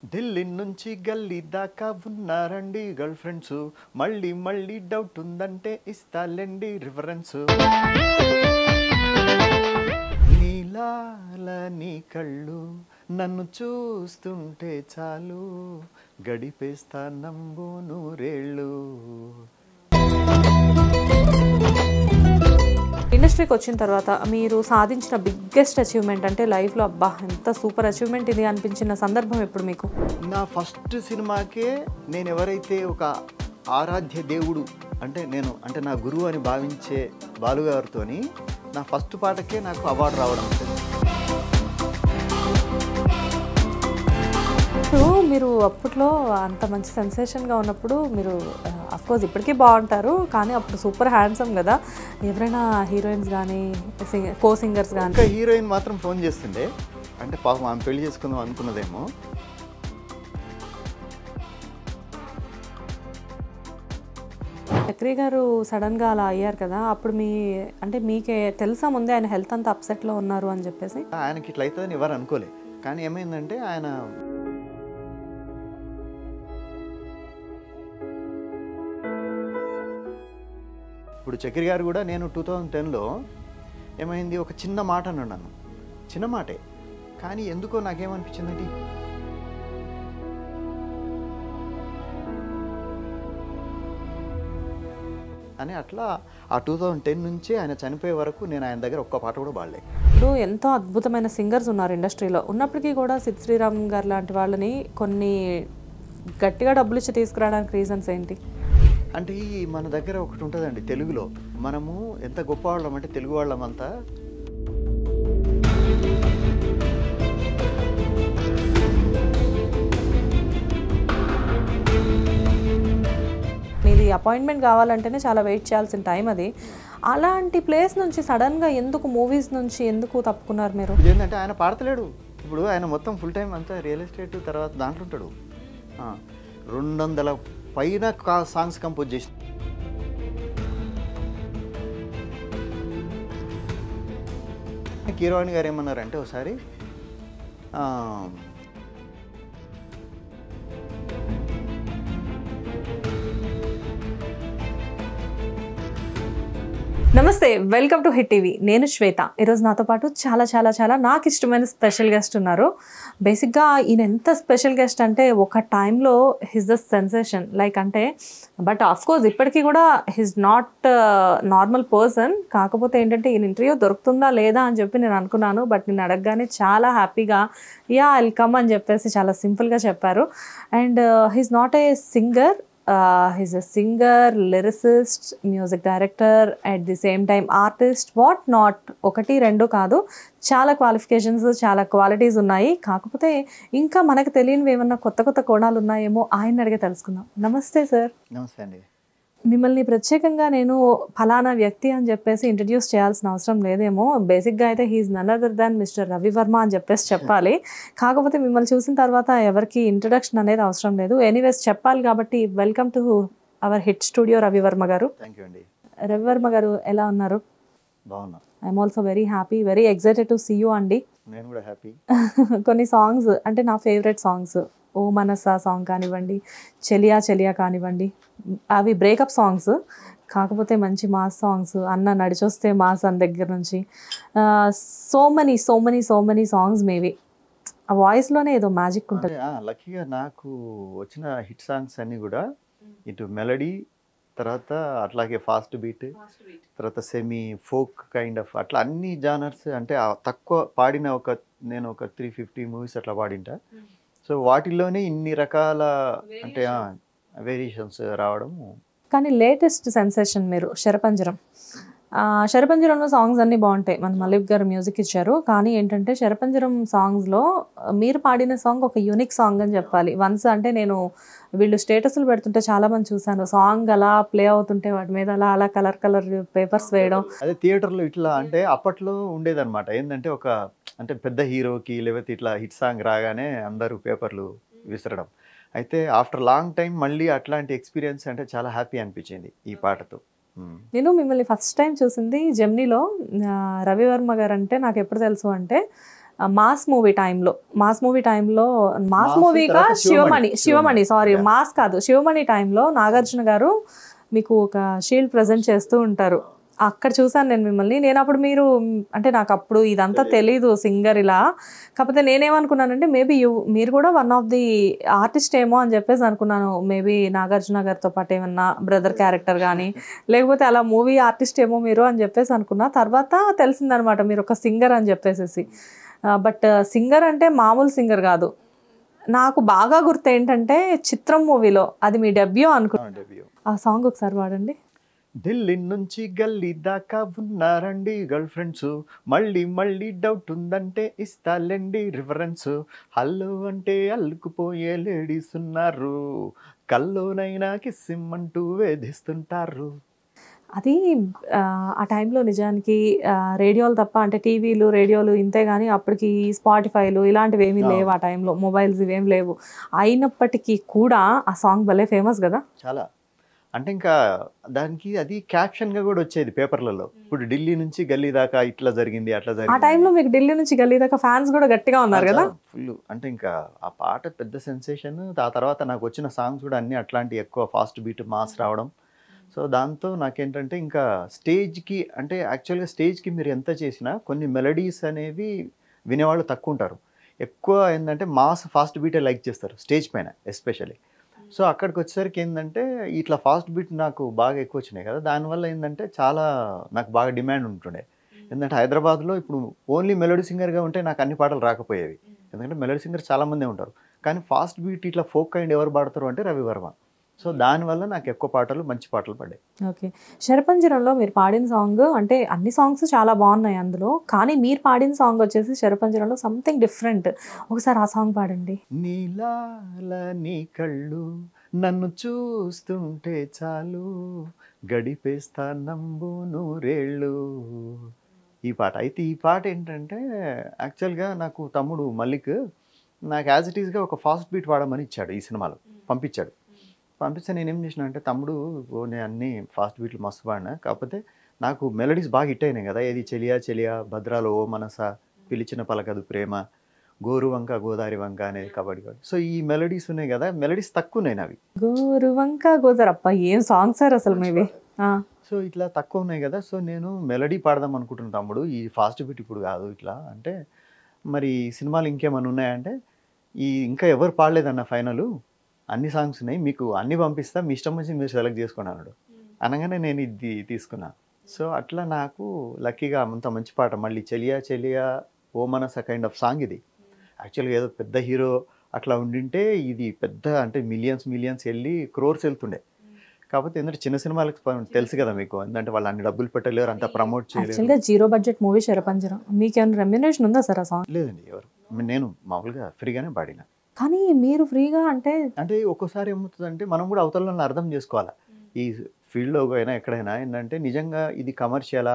ఢిల్లీ నుంచి గల్లీ దాకా ఉన్నారండి గర్ల్ ఫ్రెండ్స్. మళ్ళీ మళ్ళీ డౌట్ ఉందంటే ఇస్తాలేండి రిఫరెన్స్. నీలాల నీ కళ్ళు నన్ను చూస్తుంటే చాలు, గడిపేస్తా నంబు నూరేళ్ళు. ఇండస్ట్రీకి వచ్చిన తర్వాత మీరు సాధించిన బిగ్గెస్ట్ అచీవ్మెంట్ అంటే లైఫ్లో అబ్బా ఎంత సూపర్ అచీవ్మెంట్ ఇది అనిపించిన సందర్భం ఎప్పుడు మీకు? నా ఫస్ట్ సినిమాకే నేను ఎవరైతే ఒక ఆరాధ్య దేవుడు అంటే నా గురువు అని భావించే బాలుగారితోని నా ఫస్ట్ పాటకే నాకు అవార్డు రావడం. మీరు అప్పట్లో అంత మంచి సెన్సేషన్గా ఉన్నప్పుడు మీరు అఫ్కోర్స్ ఇప్పటికీ బాగుంటారు, కానీ అప్పుడు సూపర్ హ్యాండ్సమ్ కదా. ఎవరైనా హీరోయిన్స్ కానీ కో సింగర్స్ కానీ? ఇంకా హీరోయిన్ మాత్రం ఫోన్ చేస్తుండే, అంటే పాపం ఆమె పెళ్లి చేసుకుందాం అనుకున్నదేమో. చక్రి గారు సడన్గా అలా అయ్యారు కదా, అప్పుడు మీకే తెలుసా ముందే ఆయన హెల్త్ అంతా అప్సెట్లో ఉన్నారు అని చెప్పేసి? ఆయనకి ఇట్లా అవుతుందని ఎవరు అనుకోలే, కానీ ఏమైందంటే ఆయన ఇప్పుడు చక్రి గారు కూడా నేను 2010లో ఏమైంది, ఒక చిన్న మాట అన్నాడు నన్ను, చిన్న మాటే, కానీ ఎందుకో నాకేమనిపించిందంటే అని అట్లా ఆ 2010 నుంచి ఆయన చనిపోయే వరకు నేను ఆయన దగ్గర ఒక్క పాట కూడా పాడలే. ఇప్పుడు ఎంతో అద్భుతమైన సింగర్స్ ఉన్నారు ఇండస్ట్రీలో, ఉన్నప్పటికీ కూడా సిద్ శ్రీరామ్ గారు లాంటి వాళ్ళని కొన్ని గట్టిగా డబ్బులు ఇచ్చి తీసుకురావడానికి రీజన్స్ ఏంటి? అంటే మన దగ్గర ఒకటి ఉంటుందండి తెలుగులో, మనము ఎంత గొప్ప వాళ్ళం అంటే తెలుగు వాళ్ళమంతా మీది అపాయింట్మెంట్ కావాలంటేనే చాలా వెయిట్ చేయాల్సిన టైం అది. అలాంటి ప్లేస్ నుంచి సడన్గా ఎందుకు మూవీస్ నుంచి ఎందుకు తప్పుకున్నారు మీరు? ఏంటంటే ఆయన పాడతలేడు, ఇప్పుడు ఆయన మొత్తం ఫుల్ టైం అంతా రియల్ ఎస్టేట్ తర్వాత దాంట్లో ఉంటాడు. 200 పైన సాంగ్స్ కంపోజ్ చేసి కీరవాణి గారు ఏమన్నారంటే ఒకసారి నమస్తే, వెల్కమ్ టు హిట్ టీవీ. నేను శ్వేత. ఈరోజు నాతో పాటు చాలా చాలా చాలా నాకు ఇష్టమైన స్పెషల్ గెస్ట్ ఉన్నారు. బేసిక్గా ఈయన ఎంత స్పెషల్ గెస్ట్ అంటే ఒక టైంలో హిజ్ ద సెన్సేషన్ లైక్ అంటే, బట్ ఆఫ్కోర్స్ ఇప్పటికీ కూడా హిజ్ నాట్ నార్మల్ పర్సన్. కాకపోతే ఏంటంటే ఈయన ఇంటర్వ్యూ దొరుకుతుందా లేదా అని చెప్పి నేను అనుకున్నాను, బట్ నేను అడగగానే చాలా హ్యాపీగా యా ఐల్ కమ్ అని చెప్పేసి చాలా సింపుల్గా చెప్పారు. And he's not a singer, he's a singer, lyricist, music director, at the same time artist, what not. ఒకటి రెండు కాదు, చాలా క్వాలిఫికేషన్స్, చాలా క్వాలిటీస్ ఉన్నాయి. కాకపోతే ఇంకా మనకు తెలియనివి ఏమన్నా కొత్త కొత్త కోణాలు ఉన్నాయేమో ఆయన అడిగే తెలుసుకుందాం. నమస్తే సార్. నమస్తే అండి. మిమ్మల్ని ప్రత్యేకంగా నేను ఫలానా వ్యక్తి అని చెప్పేసి ఇంట్రడ్యూస్ చేయాల్సిన అవసరం లేదేమో. బేసిక్గా అయితే he is none other than mister Ravi Varma అని చెప్పేసి చెప్పాలి. కాకపోతే మిమ్మల్ని చూసిన తర్వాత ఎవరికి ఇంట్రడక్షన్ అనేది అవసరం లేదు. ఎనీవేస్ చెప్పాలి కాబట్టి welcome to our hit studio Ravi Varma గారు. థ్యాంక్ యూ అండి. రవి వర్మ గారు ఎలా ఉన్నారు? బాగున్నా. I'm also very happy, very excited to see you అండి. నేను కూడా హ్యాపీ. కొన్ని సాంగ్స్ అంటే నా ఫేవరెట్ సాంగ్స్, ఓ మనసా సాంగ్ కానివ్వండి, చెలియా చెలియా కానివ్వండి, అవి బ్రేకప్ సాంగ్స్. కాకపోతే మంచి మాస్ సాంగ్స్, అన్న నడిచొస్తే మాస్ అని దగ్గర నుంచి సో మెనీ సాంగ్స్. మేబీ ఆ వాయిస్లోనే ఏదో మ్యాజిక్ ఉంటుంది. లక్కీగా నాకు వచ్చిన హిట్ సాంగ్స్ అన్నీ కూడా ఇటు మెలడీ, తర్వాత అట్లాగే ఫాస్ట్ బీట్, తర్వాత సెమీ ఫోక్ కైండ్ ఆఫ్, అట్లా అన్ని జానర్స్. అంటే తక్కువ పాడిన నేను ఒక 350 మూవీస్ అట్లా పాడింటా. సో వాటిల్లోనే ఇన్ని రకాల అంటే వేరియేషన్స్ రావడం. కానీ లేటెస్ట్ సెన్సేషన్ మీరు శరపంజరం. శరపంజరంలో సాంగ్స్ అన్నీ బాగుంటాయి, మన మలిక్ గారు మ్యూజిక్ ఇచ్చారు. కానీ ఏంటంటే శరపంజరం సాంగ్స్లో మీరు పాడిన సాంగ్ ఒక యూనిక్ సాంగ్ అని చెప్పాలి. వన్స్ అంటే నేను వీళ్ళు స్టేటస్లు పెడుతుంటే చాలామంది చూశాను, సాంగ్ అలా ప్లే అవుతుంటే వాటి మీద అలా కలర్ పేపర్స్ వేయడం. అదే థియేటర్లో ఇట్లా అంటే అప్పట్లో ఉండేదన్నమాట. ఏంటంటే ఒక అంటే పెద్ద హీరోకి లేకపోతే ఇట్లా హిట్ సాంగ్ రాగానే అందరూ పేపర్లు విసరడం. అయితే ఆఫ్టర్ లాంగ్ టైం మళ్ళీ అట్లాంటి ఎక్స్పీరియన్స్ అంటే చాలా హ్యాపీ అనిపించింది ఈ పాటతో. నేను మిమ్మల్ని ఫస్ట్ టైం చూసింది జెమ్నీలో. రవి వర్మ గారు అంటే నాకు ఎప్పుడు తెలుసు అంటే మాస్ మూవీ టైంలో మాస్ మాస్ మూవీగా తర్వాత Shivamani. Shivamani sorry Yeah. Mass కాదు శివమణి టైంలో నాగార్జున గారు మీకు ఒక షీల్డ్ ప్రజెంట్ చేస్తూ ఉంటారు. అక్కడ చూసాను నేను మిమ్మల్ని. నేను అప్పుడు మీరు అంటే నాకు అప్పుడు ఇదంతా తెలీదు సింగర్ ఇలా. కాకపోతే నేనేమనుకున్నానంటే మేబీ మీరు కూడా వన్ ఆఫ్ ది ఆర్టిస్ట్ ఏమో అని చెప్పేసి అనుకున్నాను. మేబీ నాగార్జున గారితో పాటు ఏమన్నా బ్రదర్ క్యారెక్టర్ కానీ లేకపోతే అలా మూవీ ఆర్టిస్ట్ ఏమో మీరు అని చెప్పేసి అనుకున్నా. తర్వాత తెలిసిందనమాట మీరు ఒక సింగర్ అని చెప్పేసి. బట్ సింగర్ అంటే మామూలు సింగర్ కాదు. నాకు బాగా గుర్తు ఏంటంటే చిత్రం మూవీలో అది మీ డెబ్యూ అనుకున్నాను. డెబ్యూ. ఆ సాంగ్ ఒకసారి పాడండి. ఢిల్లీ నుంచి గల్లీ దాకా ఉన్నారండి గర్ల్ ఫ్రెండ్స్, మళ్ళీ మళ్ళీ డౌట్ ఉందంటే ఇస్తాలేండి రిఫరెన్స్, హల్లో అంటే అల్లుకుపోయే లేడీస్ ఉన్నారు, కల్లోనైనా కిస్సిమ్మంటూ వేధిస్తుంటారు. అది ఆ టైంలో నిజానికి రేడియోలు తప్ప అంటే టీవీలు రేడియోలు ఇంతే కానీ అప్పటికి స్పాటిఫైలు ఇలాంటివి ఏమీ లేవు. ఆ టైంలో మొబైల్స్ ఇవేం లేవు. అయినప్పటికీ కూడా ఆ సాంగ్ భలే ఫేమస్ కదా. చాలా అంటే ఇంకా దానికి అది క్యాప్షన్గా కూడా వచ్చేది పేపర్లలో. ఇప్పుడు ఢిల్లీ నుంచి గల్లీ దాకా ఇట్లా జరిగింది అట్లా ఆ జరిగింది. టైంలో మీకు ఢిల్లీ నుంచి గల్లీ దాకా ఫ్యాన్స్ కూడా గట్టిగా ఉన్నారు కదా. ఫుల్ అంటే ఇంకా ఆ పాట పెద్ద సెన్సేషన్. ఆ తర్వాత నాకు వచ్చిన సాంగ్స్ కూడా అన్ని అట్లాంటి ఎక్కువ ఫాస్ట్ బీట్ మాస్ రావడం. సో దాంతో నాకేంటంటే ఇంకా స్టేజ్కి అంటే యాక్చువల్గా స్టేజ్కి మీరు ఎంత చేసినా కొన్ని మెలడీస్ అనేవి వినేవాళ్ళు తక్కువ ఉంటారు. ఎక్కువ ఏంటంటే మాస్ ఫాస్ట్ బీటే లైక్ చేస్తారు స్టేజ్ పైన ఎస్పెషల్లీ. సో అక్కడికి వచ్చేసరికి ఏంటంటే ఇట్లా ఫాస్ట్ బీట్ నాకు బాగా ఎక్కువ వచ్చినాయి కదా. దానివల్ల ఏంటంటే చాలా నాకు బాగా డిమాండ్ ఉంటుండే. ఎందుకంటే హైదరాబాద్లో ఇప్పుడు ఓన్లీ మెలోడీ సింగర్గా ఉంటే నాకు అన్ని పాటలు రాకపోయేవి. ఎందుకంటే మెలోడీ సింగర్ చాలామందే ఉంటారు. కానీ ఫాస్ట్ బీట్ ఇట్లా ఫోక్ కైండ్ ఎవరు పాడతారు అంటే రవివర్మ. సో దానివల్ల నాకు ఎక్కువ పాటలు మంచి పాటలు పడ్డాయి. ఓకే. శరపంజరంలో మీరు పాడిన సాంగ్ అంటే అన్ని సాంగ్స్ చాలా బాగున్నాయి అందులో, కానీ మీరు పాడిన సాంగ్ వచ్చేసి శరపంజరంలో సంథింగ్ డిఫరెంట్. ఒకసారి ఆ సాంగ్ పాడండి. నీలాల నీ కళ్ళు నన్ను చూస్తుంటే చాలు, గడిపేస్తా నంబు నూరేళ్ళు. ఈ పాట అయితే ఈ పాట ఏంటంటే యాక్చువల్గా నాకు తమ్ముడు మల్లిక్ నాకు యాజ్ ఇట్ ఈస్గా ఒక ఫాస్ట్ బీట్ వాడమని ఇచ్చాడు. ఈ సినిమాలో పంపించాడు. పంపిస్తే నేనేం చేసిన అంటే తమ్ముడు నేను అన్ని ఫాస్ట్ బీట్లు మస్తు పాడినా, కాకపోతే నాకు మెలడీస్ బాగా హిట్ అయినాయి కదా. ఏది చెలియా చెలియా, భద్రాలో ఓ మనస, పిలిచిన పలకదు ప్రేమ, గోరు వంక గోదారి వంక అనేది కబడ్డీ. సో ఈ మెలడీస్ ఉన్నాయి కదా, మెలడీస్ తక్కువ ఉన్నాయి అవి. గోరు వంక గోదరప్ప ఏం సాంగ్ సార్ అసలు మీవి. సో ఇట్లా తక్కువ ఉన్నాయి కదా. సో నేను మెలడీ పాడదాం అనుకుంటున్నాను తమ్ముడు, ఈ ఫాస్ట్ బీట్ ఇప్పుడు కాదు ఇట్లా అంటే. మరి సినిమాలు ఇంకేమైనా ఉన్నాయంటే ఈ ఇంకా ఎవరు పాడలేదన్న ఫైనల్, అన్ని సాంగ్స్ ఉన్నాయి, మీకు అన్ని పంపిస్తా, మీ ఇష్టం వచ్చి మీరు సెలెక్ట్ చేసుకోండి అన్నాడు. అనగానే నేను ఇది తీసుకున్నా. సో అట్లా నాకు లక్కీగా అంత మంచి పాట, మళ్ళీ చెలియా చెలియా ఓ మనస కైండ్ ఆఫ్ సాంగ్ ఇది. యాక్చువల్గా ఏదో పెద్ద హీరో అట్లా ఉండింటే ఇది పెద్ద అంటే మిలియన్స్ వెళ్ళి క్రోర్స్ వెళ్తుండే. కాకపోతే ఏంటంటే చిన్న సినిమాలకు తెలుసు కదా మీకు, ఎందుకంటే వాళ్ళు అన్ని డబ్బులు పెట్టలేరు, అంతా ప్రమోట్ చేయలేరు. యాక్చువల్గా జీరో బడ్జెట్ మూవీ శరపంజరం. మీకు ఏమైనా రెమ్యునరేషన్ ఉందా సార్ ఆ సాంగ్? లేదండి, ఎవరు, నేను మామూలుగా ఫ్రీగానే పాడినా. కానీ మీరు ఫ్రీగా అంటే ఒక్కోసారి ఏమవుతుందంటే మనం కూడా అవతల అర్థం చేసుకోవాలి. ఈ ఫీల్డ్లో అయినా ఎక్కడైనా ఏంటంటే నిజంగా ఇది కమర్షియలా.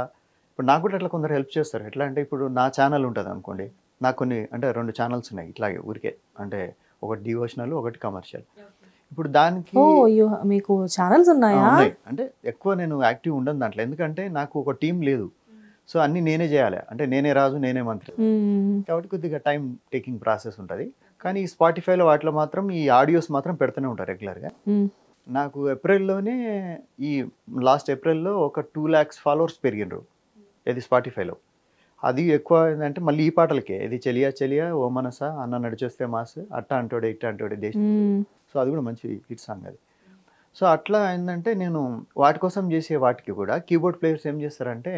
ఇప్పుడు నాకు కూడా అట్లా కొందరు హెల్ప్ చేస్తారు. ఎట్లా అంటే ఇప్పుడు నా ఛానల్ ఉంటుంది అనుకోండి, నాకు కొన్ని అంటే 2 ఛానల్స్ ఉన్నాయి ఇట్లాగే ఊరికే, అంటే ఒకటి డివోషనల్ ఒకటి కమర్షియల్. ఇప్పుడు దానికి మీకు ఛానల్స్ ఉన్నాయా? అంటే ఎక్కువ నేను యాక్టివ్ ఉండను దాంట్లో, ఎందుకంటే నాకు ఒక టీం లేదు. సో అన్నీ నేనే చేయాలి, అంటే నేనే రాజు నేనే మంత్రి, కాబట్టి కొద్దిగా టైం టేకింగ్ ప్రాసెస్ ఉంటుంది. కానీ ఈ స్పాటిఫైలో వాటిలో మాత్రం ఈ ఆడియోస్ మాత్రం పెడుతూనే ఉంటారు రెగ్యులర్గా. నాకు ఏప్రిల్లోనే ఈ లాస్ట్ ఏప్రిల్లో ఒక 2 lakhs ఫాలోవర్స్ పెరిగినరు ఇది స్పాటిఫైలో. అది ఎక్కువ ఏంటంటే మళ్ళీ ఈ పాటలకే, ఇది చెలియా చెలియా ఓ మనస, అన్న నడిచేస్తే మాస్, అట్ట అంటోడే ఇట్ట అంటోడే దేశం. సో అది కూడా మంచి హిట్ సాంగ్ అది. సో అట్లా ఏంటంటే నేను వాటి కోసం చేసే వాటికి కూడా కీబోర్డ్ ప్లేయర్స్ ఏం చేస్తారంటే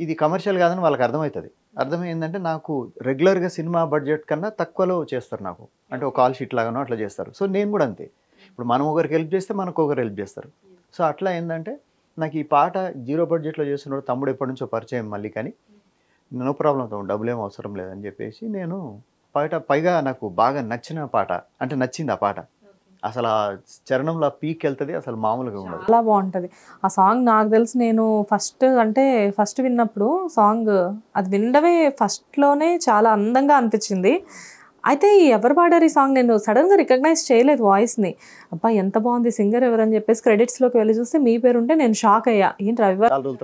ఇది కమర్షియల్ కాదని వాళ్ళకి అర్థమవుతుంది. అర్థమైందంటే నాకు రెగ్యులర్గా సినిమా బడ్జెట్ కన్నా తక్కువలో చేస్తారు నాకు, అంటే ఒక కాల్ షీట్ లాగానో అట్లా చేస్తారు. సో నేను కూడా అంతే, ఇప్పుడు మనం ఒకరికి హెల్ప్ చేస్తే మనకు ఒకరు హెల్ప్ చేస్తారు. సో అట్లా ఏంటంటే నాకు ఈ పాట జీరో బడ్జెట్లో చేస్తున్నాడు తమ్ముడు ఎప్పటి నుంచో పరిచయం మళ్ళీ, కానీ నో ప్రాబ్లం తమ్ముడు, డబ్బులు ఏం అవసరం లేదని చెప్పేసి నేను పైగా నాకు బాగా నచ్చిన పాట, అంటే నచ్చింది ఆ పాట. అసలు ఆ చరణంలో పీక్ వెళ్తుంది, అసలు మామూలుగా ఉండదు, చాలా బాగుంటుంది ఆ సాంగ్. నాకు తెలిసి నేను ఫస్ట్ విన్నప్పుడు సాంగ్ అది వినడమే ఫస్ట్లోనే చాలా అందంగా అనిపించింది. అయితే ఎవరు పాడారు ఈ సాంగ్? నేను సడన్గా రికగ్నైజ్ చేయలేదు వాయిస్ని. అబ్బా ఎంత బాగుంది, సింగర్ ఎవరని చెప్పేసి క్రెడిట్స్లోకి వెళ్ళి చూస్తే మీ పేరు ఉంటే నేను షాక్ అయ్యా. ఏంటి రవివారం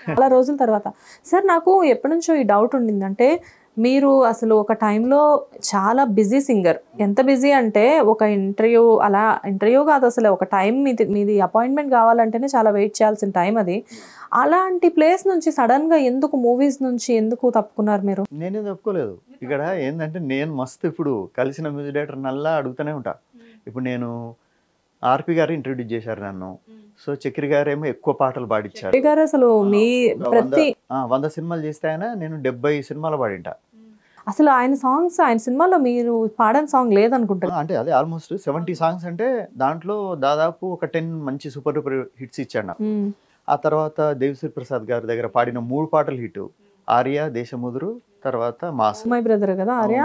చాలా రోజుల తర్వాత. సార్ నాకు ఎప్పటి నుంచో ఈ డౌట్ ఉండిందంటే మీరు అసలు ఒక టైంలో చాలా బిజీ సింగర్. ఎంత బిజీ అంటే ఒక ఇంటర్వ్యూ కాదు, అసలు ఒక టైం మీది అపాయింట్మెంట్ కావాలంటేనే చాలా వెయిట్ చేయాల్సిన టైం అది. అలాంటి ప్లేస్ నుంచి సడన్గా ఎందుకు మూవీస్ నుంచి ఎందుకు తప్పుకున్నారు మీరు? నేనే తప్పుకోలేదు. ఇక్కడ ఏంటంటే నేను మస్తు ఇప్పుడు కలిసిన మ్యూజిక్ డైరెక్టర్ నల్లా అడుగుతూనే ఉంటా. ఇప్పుడు నేను ఆర్పి గారు ఇంట్రొడ్యూస్ చేశారు నన్ను. సో చక్రి గారేమో ఎక్కువ పాటలు పాడించారు. చక్రి గారు అసలు మీ ప్రతి 100 సినిమాలు చేస్తే ఆయన నేను 70 సినిమాలు పాడింటా. అసలు ఆయన సినిమాలో మీరు పాడని సాంగ్ లేదనుకుంటా. అంటే అదే ఆల్మోస్ట్ 70 సాంగ్స్ అంటే దాంట్లో దాదాపు ఒక 10 మంచి సూపర్ డూపర్ హిట్స్ ఇచ్చాడు నాకు. ఆ తర్వాత దేవిశ్రీ ప్రసాద్ గారి దగ్గర పాడిన 3 పాటలు హిట్. ఆర్య, దేశముదురు, తర్వాత మాస్. మై బ్రదర్ కదా ఆర్య.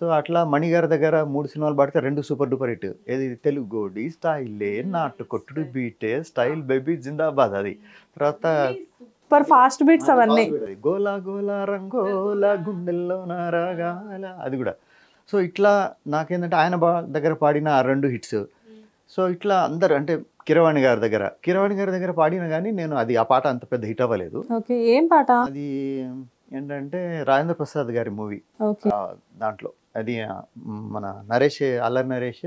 సో అట్లా మణి గారి దగ్గర 3 సినిమాలు పాడితే 2 సూపర్ డూపర్ హిట్. ఏది తెలుగోడి స్టైలే నాటు కొట్టుడు బీటే స్టైల్ బేబీ జిందాబాద్ అది. తర్వాత సూపర్ ఫాస్ట్ బీట్స్ అవన్నీ. గోలా గోలా రంగోలా గుండెల్లో నారాగాల అది కూడా. సో ఇట్లా నాకేంటంటే ఆయన దగ్గర పాడిన 2 హిట్స్. సో ఇట్లా అందరు అంటే కిరవాణి గారి దగ్గర పాడిన కానీ నేను అది ఆ పాట అంత పెద్ద హిట్ అవ్వలేదు. ఓకే, ఏం పాట అది ఏంటంటే రాజేంద్ర ప్రసాద్ గారి మూవీ. దాంట్లో అది మన నరేష్, అల్లరి నరేష్,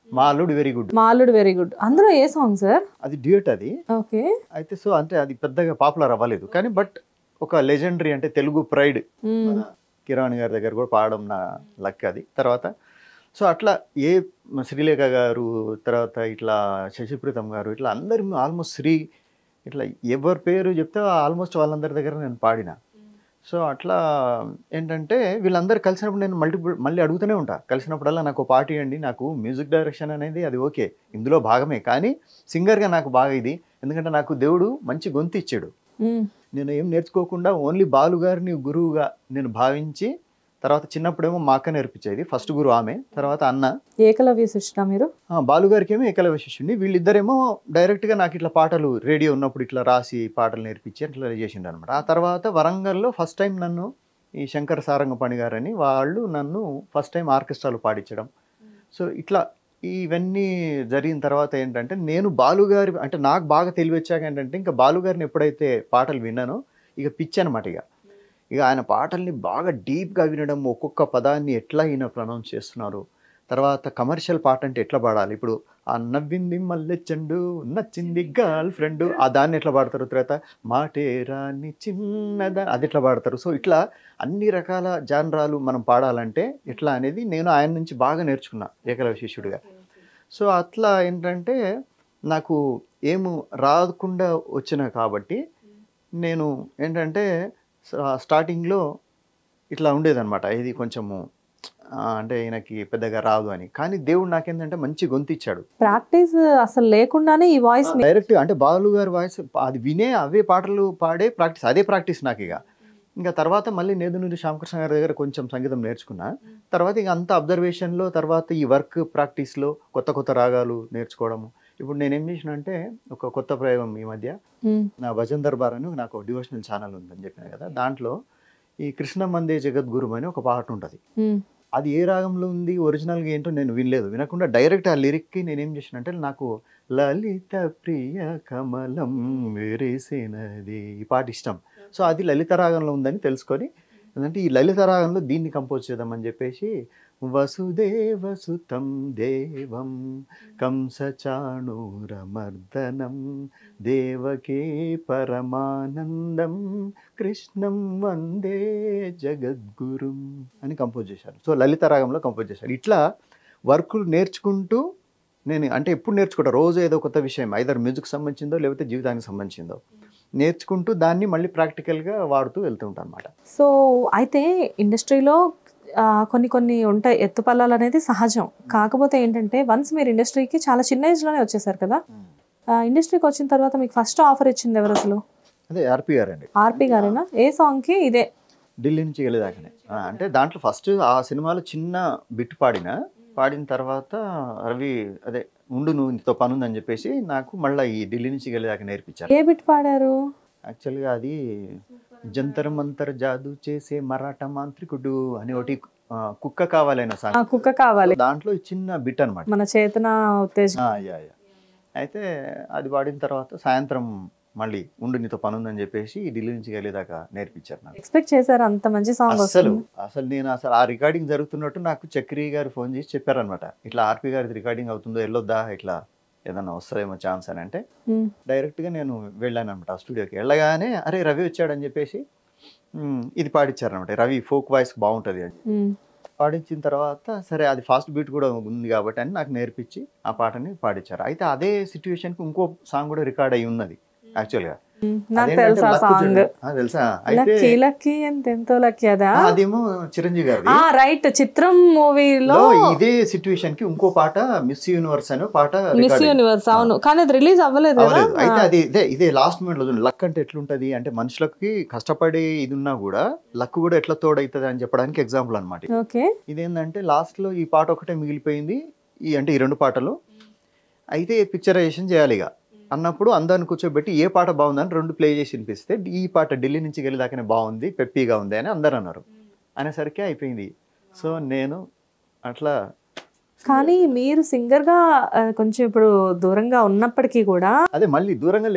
మా అల్లుడు వెరీ గుడ్. అందులో ఏ సాంగ్ సార్? అది డ్యూయట్ అది. ఓకే. అయితే సో అంటే అది పెద్దగా పాపులర్ అవ్వలేదు కానీ బట్ ఒక లెజెండరీ అంటే తెలుగు ప్రైడ్ కిరవాణి గారి దగ్గర కూడా పాడడం నా లక్ అది. తర్వాత సో అట్లా శ్రీలేఖ గారు, తర్వాత ఇట్లా శశిప్రీతం గారు, ఇట్లా అందరు ఆల్మోస్ట్ ఇట్లా ఎవరి పేరు చెప్తే ఆల్మోస్ట్ వాళ్ళందరి దగ్గర నేను పాడిన. సో అట్లా ఏంటంటే వీళ్ళందరూ కలిసినప్పుడు నేను మళ్ళీ అడుగుతూనే ఉంటా. కలిసినప్పుడల్లా నాకు పాట ఇవ్వండి, నాకు మ్యూజిక్ డైరెక్షన్ అనేది అది ఓకే ఇందులో భాగమే కానీ సింగర్గా నాకు బాగా ఇది. ఎందుకంటే నాకు దేవుడు మంచి గొంతు ఇచ్చాడు. నేను ఏం నేర్చుకోకుండా ఓన్లీ బాలు గారిని గురువుగా నేను భావించి, తర్వాత చిన్నప్పుడేమో మా అక్క నేర్పించేది. ఫస్ట్ గురువు ఆమె, తర్వాత అన్న. ఏకలవ్య శిష్యుడా మీరు? బాలుగారికి ఏమో ఏకలవ్య శిష్యుని. వీళ్ళిద్దరేమో డైరెక్ట్గా నాకు ఇట్లా పాటలు రేడియో ఉన్నప్పుడు ఇట్లా రాసి పాటలు నేర్పించి అట్లా చేసిండు అనమాట. ఆ తర్వాత వరంగల్లో ఫస్ట్ టైం నన్ను ఈ శంకర సారంగపాణి గారని వాళ్ళు నన్ను ఫస్ట్ టైం ఆర్కెస్ట్రాలు పాడించడం. సో ఇట్లా ఇవన్నీ జరిగిన తర్వాత ఏంటంటే నేను బాలుగారి అంటే నాకు బాగా తెలివచ్చాక ఏంటంటే ఇంకా బాలుగారిని ఎప్పుడైతే పాటలు విన్నానో ఇక పిచ్చి అనమాట. ఇక ఆయన పాటల్ని బాగా డీప్గా వినడం, ఒక్కొక్క పదాన్ని ఎట్లా ఈయన ప్రొనౌన్స్ చేస్తున్నారు, తర్వాత కమర్షియల్ పాట అంటే ఎట్లా పాడాలి. ఇప్పుడు ఆ నవ్వింది మల్లెచెండు నచ్చింది గర్ల్ ఫ్రెండ్ ఆ దాన్ని ఎట్లా పాడతారు, తర్వాత మాటేరాని చిన్నదా అది ఎట్లా పాడతారు. సో ఇట్లా అన్ని రకాల జానరాలు మనం పాడాలంటే ఎట్లా అనేది నేను ఆయన నుంచి బాగా నేర్చుకున్నా ఏకలవ్య శిష్యుడిగా. సో అట్లా ఏంటంటే నాకు ఏమో రాకుండా వచ్చిన కాబట్టి నేను ఏంటంటే స్టార్టింగ్లో ఇట్లా ఉండేదన్నమాట. ఇది కొంచెము అంటే ఈయనకి పెద్దగా రాదు అని. కానీ దేవుడు నాకేంటంటే మంచి గొంతు ఇచ్చాడు. ప్రాక్టీస్ అసలు లేకుండానే ఈ వాయిస్ డైరెక్ట్ అంటే బాలు గారి వాయిస్ అది వినే అవే పాటలు పాడే ప్రాక్టీస్, అదే ప్రాక్టీస్ నాకు. ఇంకా తర్వాత మళ్ళీ నేదునూరి శ్యామకృష్ణ గారి దగ్గర కొంచెం సంగీతం నేర్చుకున్నా. తర్వాత ఇక అంత అబ్జర్వేషన్లో, తర్వాత ఈ వర్క్ ప్రాక్టీస్లో కొత్త రాగాలు నేర్చుకోవడము. ఇప్పుడు నేనేం చేసిన అంటే ఒక కొత్త ప్రయోగం ఈ మధ్య నా భజన్ దర్బార్ అని నాకు డివోషనల్ ఛానల్ ఉందని చెప్పాను కదా, దాంట్లో ఈ కృష్ణ మందే జగద్గురు అని ఒక పాట ఉంటుంది. అది ఏ రాగంలో ఉంది ఒరిజినల్గా ఏంటో నేను వినకుండా డైరెక్ట్ ఆ లిరిక్కి నేనేం చేసినంటే నాకు లలిత ప్రియ కమలం విరిసినది ఈ పాట ఇష్టం. సో అది లలిత రాగంలో ఉందని తెలుసుకొని ఏంటంటే ఈ లలిత రాగంలో దీన్ని కంపోజ్ చేద్దామని చెప్పేసి వసుదేవసుతం దేవం కంసచాణూరమర్దనం దేవకే పరమానందం కృష్ణం వందే జగద్గురుం అని కంపోజ్ చేశారు. సో లలిత రాగంలో కంపోజ్ చేశారు. ఇట్లా వర్కులు నేర్చుకుంటూ నేను అంటే ఎప్పుడు నేర్చుకుంటా, రోజు ఏదో కొత్త విషయం ఐదర్ మ్యూజిక్ సంబంధించిందో లేకపోతే జీవితానికి సంబంధించిందో నేర్చుకుంటూ దాన్ని మళ్ళీ ప్రాక్టికల్గా వాడుతూ వెళ్తూ ఉంటాను అనమాట. సో అయితే ఇండస్ట్రీలో కొన్ని ఉంటాయి ఎత్తుపల్లాలు అనేది సహజం. కాకపోతే ఏంటంటే వన్స్ మీరు ఇండస్ట్రీకి చాలా చిన్న ఏజ్లోనే వచ్చేసారు కదా, ఇండస్ట్రీకి వచ్చిన తర్వాత మీకు ఫస్ట్ ఆఫర్ ఇచ్చింది ఎవరు అసలు? అదే ఆర్పి గారండి. ఆర్పి గారేనా? ఏ సాంగ్కి? ఇదే ఢిల్లీ నుంచి వెళ్ళేదాకనే. అంటే దాంట్లో ఫస్ట్ ఆ సినిమాలో చిన్న బిట్ పాడిన తర్వాత రవి అదే ఉండు నువ్వు ఇంతో పని ఉందని చెప్పేసి నాకు మళ్ళీ ఈ ఢిల్లీ నుంచి వెళ్ళేదాకా నేర్పించారు. ఏ బిట్ పాడారు? యాక్చువల్గా అది జంతర్ మంతర్ జాదు చేసే మరాఠా మాంత్రికుడు అని ఒకటి కుక్క కావాలైన సాంగ్. కుక్క కావాలి దాంట్లో చిన్న బిట్ అనమాట, మన చేతన ఉత్తేజం. అయితే అది పాడిన తర్వాత సాయంత్రం మళ్ళీ ఉండు నీతో పని ఉందని చెప్పేసి ఢిల్లీ నుంచి వెళ్ళేదాకా నేర్పించారు నాకు. ఎక్స్పెక్ట్ చేశారు అంత మంచి సాంగ్ అసలు వస్తుంది? నేను ఆ రికార్డింగ్ జరుగుతున్నట్టు నాకు చక్రి గారు ఫోన్ చేసి చెప్పారనమాట, ఇట్లా ఆర్పి గారి రికార్డింగ్ అవుతుందో వెళ్ళొద్దా, ఇట్లా ఏదన్నా వస్తుందేమో ఛాన్స్ అని అంటే డైరెక్ట్గా నేను వెళ్ళాను అనమాట ఆ స్టూడియోకి. వెళ్ళగానే అరే రవి వచ్చాడని చెప్పేసి ఇది పాడించారనమాట. రవి ఫోక్ వాయిస్ బాగుంటుంది అని పాడించిన తర్వాత సరే అది ఫాస్ట్ బీట్ కూడా ఉంది కాబట్టి అని నాకు నేర్పించి ఆ పాటని పాడించారు. అయితే అదే సిచ్యువేషన్కి ఇంకో సాంగ్ కూడా రికార్డ్ అయి ఉన్నది యాక్చువల్గా. నాకు తెలుసా సాంగ్, తెలుసా? లక్కీ లక్కీ ఎంతో లక్కీ అదా? అదేమో చిరంజీవి గారి రైట్, చిత్రం మూవీలో ఇదే సిచ్యువేషన్ కి ఇంకో పాట మిస్ యూనివర్స్ అనే పాట, మిస్ యూనివర్స్, అవును, కానీ అది రిలీజ్ అవ్వలేదు కదా. అయితే అది ఇదే లాస్ట్ మూమెంట్ లో లక్ అంటే ఎట్లుంటది అంటే మనుషులకి కష్టపడి ఇది ఉన్నా కూడా లక్ కూడా ఎట్లా తోడైతుంది అని చెప్పడానికి ఎగ్జాంపుల్ అనమాట. ఓకే, ఇదేంటంటే లాస్ట్ లో ఈ పాట ఒకటే మిగిలిపోయింది, అంటే ఈ 2 పాటలు అయితే పిక్చరైజేషన్ చేయాలి ఇక అన్నప్పుడు అందరిని కూర్చోబెట్టి ఏ పాట బాగుందని 2 ప్లే చేసి వినిపిస్తే ఈ పాట ఢిల్లీ నుంచి వెళ్ళేదాకానే బాగుంది, పెప్పీగా ఉంది అని అందరు అన్నారు. అనేసరికి అయిపోయింది. సో నేను అట్లా. కానీ మీరు సింగర్ గా కొంచెం ఇప్పుడు దూరంగా ఉన్నప్పటికీ కూడా, అదే మళ్ళీ దూరంగా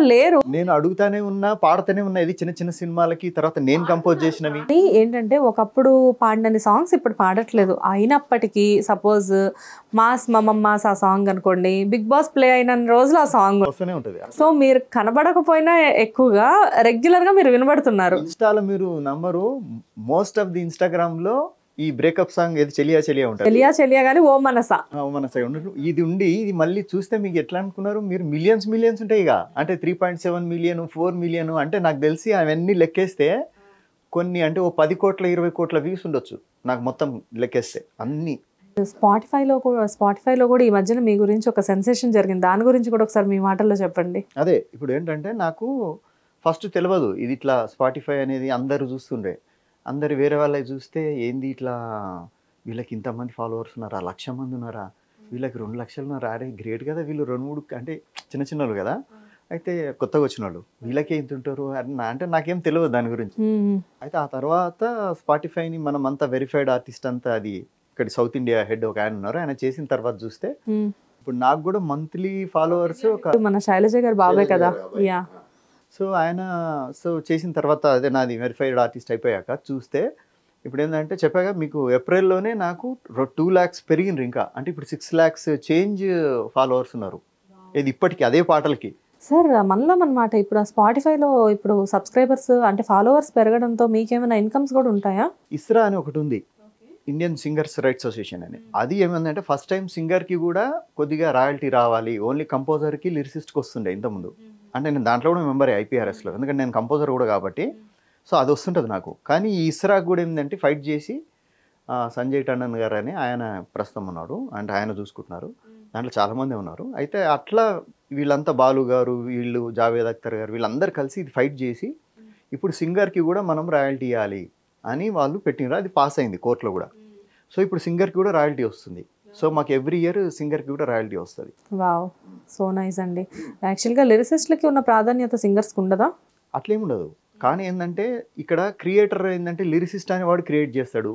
లేరు, నేను అడుగుతానే ఉన్నా, పాడుతూనే ఉన్నా. ఇది చిన్న చిన్న సినిమాలకి తర్వాత నేను కంపోజ్ చేసినవి. ఏంటంటే ఒకప్పుడు పాడినన్ని సాంగ్స్ ఇప్పుడు పాడట్లేదు. అయినప్పటికీ సపోజ్ మాస్ మాస్ ఆ సాంగ్ అనుకోండి, బిగ్ బాస్ ప్లే అయిన రోజులు ఆ సాంగ్ వస్తూనే ఉంటది. సో మీరు కనబడకపోయినా ఎక్కువగా రెగ్యులర్ గా మీరు వినబడుతున్నారు. ఇన్స్టాలో మీరు number most of the Instagram లో ఈ బ్రేకప్ సాంగ్ ఏది చెలియా ఉంటుంది, చెలియా కానీ ఓ మనసా ఇది ఉండి ఇది మళ్ళీ చూస్తే మీకు ఎట్లా అనుకున్నారు మీరు? మిలియన్స్ ఉంటాయి ఇక, అంటే 3.7 మిలియన్ 4 మిలియన్ అంటే నాకు తెలిసి అవన్నీ లెక్కేస్తే కొన్ని అంటే ఓ 10 కోట్ల 20 కోట్ల వ్యూస్ ఉండొచ్చు నాకు మొత్తం లెక్కేస్తే అన్ని. స్పాటిఫైలో కూడా ఈ మధ్యన మీ గురించి ఒక సెన్సేషన్ జరిగింది, దాని గురించి కూడా ఒకసారి మీ మాటల్లో చెప్పండి. అదే ఇప్పుడు ఏంటంటే నాకు ఫస్ట్ తెలియదు ఇది ఇట్లా స్పాటిఫై అనేది, అందరూ చూస్తుండే, అందరు వేరే వాళ్ళకి చూస్తే ఏంది ఇట్లా వీళ్ళకి ఇంతమంది ఫాలోవర్స్ ఉన్నారా, 1,00,000 మంది ఉన్నారా, వీళ్ళకి 2 లక్షలు ఉన్నారా, అరే గ్రేట్ కదా వీళ్ళు 2-3 అంటే చిన్న వాళ్ళు కదా, అయితే కొత్తగా వచ్చిన వాళ్ళు వీళ్ళకే ఇంత ఉంటారు అంటే నాకేం తెలియదు దాని గురించి. అయితే ఆ తర్వాత స్పాటిఫైని మనం అంతా వెరిఫైడ్ ఆర్టిస్ట్ అంతా, అది ఇక్కడ సౌత్ ఇండియా హెడ్ ఒక ఆయన ఉన్నారు, ఆయన చేసిన తర్వాత చూస్తే ఇప్పుడు నాకు కూడా మంత్లీ ఫాలోవర్స్ మన శైలజ గారు బాబాయ్ కదా. సో ఆయన చేసిన తర్వాత అదే నాది వెరిఫైడ్ ఆర్టిస్ట్ అయిపోయాక చూస్తే ఇప్పుడు ఏంటంటే చెప్పాక మీకు ఏప్రిల్లోనే నాకు 2 lakhs పెరిగినారు ఇంకా, అంటే ఇప్పుడు 6 lakhs చేంజ్ ఫాలోవర్స్ ఉన్నారు. ఇది ఇప్పటికీ అదే పాటలకి. సార్ మనలం అనమాట. ఇప్పుడు ఆ స్పాటిఫైలో ఇప్పుడు సబ్స్క్రైబర్స్ అంటే ఫాలోవర్స్ పెరగడంతో మీకేమైనా ఇన్కమ్స్ కూడా ఉంటాయా? ఇస్రా అని ఒకటి ఉంది, ఇండియన్ సింగర్స్ రైట్స్ అసోసియేషన్ అని. అది ఏమైందంటే ఫస్ట్ టైం సింగర్కి కూడా కొద్దిగా రాయల్టీ రావాలి, ఓన్లీ కంపోజర్కి లిరిసిస్ట్కి వస్తుండే ఇంతకుముందు. అంటే నేను దాంట్లో కూడా మెంబర్ ఐపీఆర్ఎస్లో, ఎందుకంటే నేను కంపోజర్ కూడా కాబట్టి. సో అది వస్తుంటుంది నాకు. కానీ ఈ ఇస్రాక్ కూడా ఏంటంటే ఫైట్ చేసి సంజయ్ టండన్ గారు అని ఆయన ప్రస్తుతం ఉన్నాడు, అంటే ఆయన చూసుకుంటున్నారు, దాంట్లో చాలామంది ఉన్నారు. అయితే అట్లా వీళ్ళంతా బాలు గారు, వీళ్ళు జావేద్ అఖ్తర్ గారు, వీళ్ళందరూ కలిసి ఇది ఫైట్ చేసి ఇప్పుడు సింగర్కి కూడా మనం రాయల్టీ ఇవ్వాలి అని వాళ్ళు పెట్టినారు. అది పాస్ అయింది కోర్టులో కూడా. సో ఇప్పుడు సింగర్కి కూడా రాయల్టీ వస్తుంది. సో మాకు ఎవ్రీ ఇయర్ సింగర్కి కూడా రాయల్టీ వస్తుంది. వావ్, సో నైస్ అండి. యాక్చువల్గా లిరిసిస్ట్లకి ఉన్న ప్రాధాన్యత సింగర్స్కి ఉండదా? అట్లేముండదు. కానీ ఏంటంటే ఇక్కడ క్రియేటర్ ఏంటంటే లిరిసిస్ట్ అనేవాడు క్రియేట్ చేస్తాడు,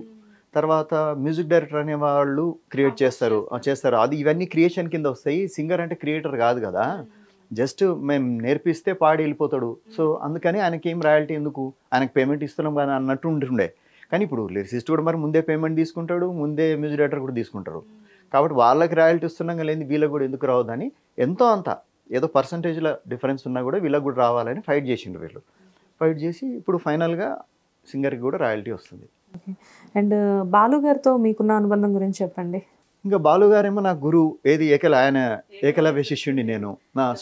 తర్వాత మ్యూజిక్ డైరెక్టర్ అనేవాళ్ళు క్రియేట్ చేస్తారు. అది ఇవన్నీ క్రియేషన్ కింద వస్తాయి. సింగర్ అంటే క్రియేటర్ కాదు కదా, జస్ట్ మేము నేర్పిస్తే పాడి వెళ్ళిపోతాడు. సో అందుకని ఆయనకి ఏం రాయల్టీ ఎందుకు, ఆయనకు పేమెంట్ ఇస్తున్నాం కానీ అన్నట్టు ఉంటుండే. కానీ ఇప్పుడు లిరిసిస్ట్ కూడా మరి ముందే పేమెంట్ తీసుకుంటాడు, ముందే మ్యూజిక్ డైరెక్టర్ కూడా తీసుకుంటారు. కాబట్టి వాళ్ళకి రాయల్టీ ఇస్తున్నాం కానీ వీళ్ళకి కూడా ఎందుకు రావద్దని ఎంతో అంత ఏదో పర్సంటేజ్ల డిఫరెన్స్ ఉన్నా కూడా వీళ్ళకి కూడా రావాలని ఫైట్ చేసిండు. వీళ్ళు ఫైట్ చేసి ఇప్పుడు ఫైనల్గా సింగర్కి కూడా రాయల్టీ వస్తుంది. అండ్ బాలు గారితో మీకున్న అనుబంధం గురించి చెప్పండి. ఇంకా బాలు గారేమో నా గురువు, ఏది ఆయన ఏకలవ్య శిష్యుడిని నేను.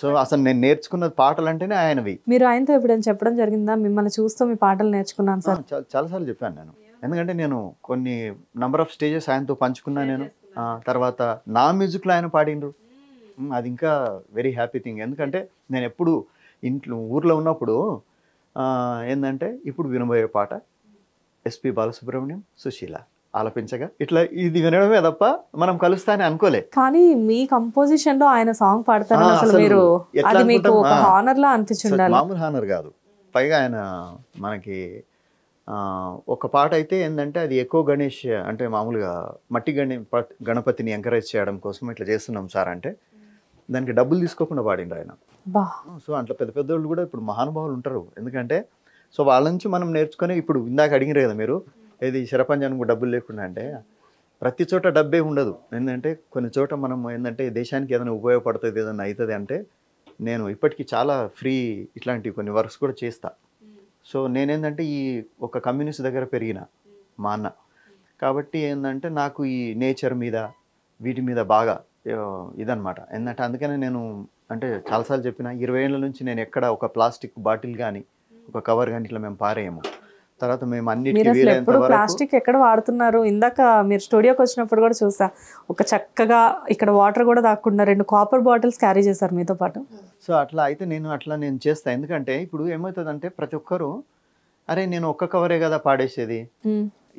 సో అసలు నేను నేర్చుకున్న పాటలు అంటేనే ఆయనవి. మీరు ఆయనతో ఎప్పుడైనా చెప్పడం జరిగిందా, మిమ్మల్ని చూస్తూ మీ పాటలు నేర్చుకున్నాను సార్? చాలాసార్లు చెప్పాను నేను, ఎందుకంటే నేను కొన్ని నంబర్ ఆఫ్ స్టేజెస్ ఆయనతో పంచుకున్నా నేను. తర్వాత నా మ్యూజిక్లో ఆయన పాడిండ్రు, అది ఇంకా వెరీ హ్యాపీ థింగ్. ఎందుకంటే నేను ఎప్పుడు ఊర్లో ఉన్నప్పుడు ఏంటంటే ఇప్పుడు వినబోయే పాట ఎస్పి బాలసుబ్రహ్మణ్యం, సుశీల ఆలపించగా ఇట్లా ఇది వినడమే తప్ప మనం కలుస్తా అని అనుకోలే. కానీ మీ కంపోజిషన్ లో ఆయన సాంగ్ పాడతారని అసలు మీరు, అది మీకు ఒక హానర్ లా అనిపించుండాలి. మామూలు హానర్ కాదు. పైగా ఆయన మనకి ఒక పాట అయితే ఏంటంటే అది ఎక్కువ గణేష్ అంటే మామూలుగా మట్టి గణపతిని ఎంకరేజ్ చేయడం కోసం ఇట్లా చేస్తున్నాం సార్ అంటే, దానికి డబ్బులు తీసుకోకుండా పాడిండ్రు ఆయన. బా సో అట్లా పెద్ద పెద్దోళ్ళు కూడా ఇప్పుడు మహానుభావులు ఉంటారు. ఎందుకంటే సో వాళ్ళ నుంచి మనం నేర్చుకొని, ఇప్పుడు ఇందాక అడిగినారు కదా మీరు, ఏది శరపంజానికి డబ్బులు లేకుండా అంటే, ప్రతి చోట డబ్బే ఉండదు. ఏంటంటే కొన్ని చోట మనం ఏంటంటే దేశానికి ఏదైనా ఉపయోగపడుతుంది, ఏదైనా అవుతుంది అంటే, నేను ఇప్పటికీ చాలా ఫ్రీ ఇట్లాంటి కొన్ని వర్క్స్ కూడా చేస్తా. సో నేనేంటంటే ఈ ఒక కమ్యూనిస్ట్ దగ్గర పెరిగిన మా అన్న కాబట్టి ఏంటంటే నాకు ఈ నేచర్ మీద వీటి మీద బాగా ఇదనమాట. ఏంటంటే అందుకనే నేను అంటే చాలాసార్లు చెప్పిన 20 ఏళ్ళ నుంచి నేను ఎక్కడ ఒక ప్లాస్టిక్ బాటిల్ కానీ ఒక కవర్ కానీ ఇట్లా మేము పారేయము. తర్వాత మేము అన్నిటికీ మీరు అసలు వీలైనంత ఎప్పుడు వరకు ప్లాస్టిక్ ఎక్కడ వాడుతున్నారు? ఇందాక మీరు స్టూడియోకి వచ్చినప్పుడు కూడా చూసా, ఒక చక్కగా ఇక్కడ వాటర్ కూడా దాక్కుండా 2 కాపర్ బాటిల్స్ క్యారీ చేశారు మీతో పాటు. సో అట్లా అయితే నేను చేస్తాను. ఎందుకంటే ఇప్పుడు ఏమవుతుందంటే ప్రతి ఒక్కరు అరే నేను ఒక్క కవరే కదా పాడేసేది,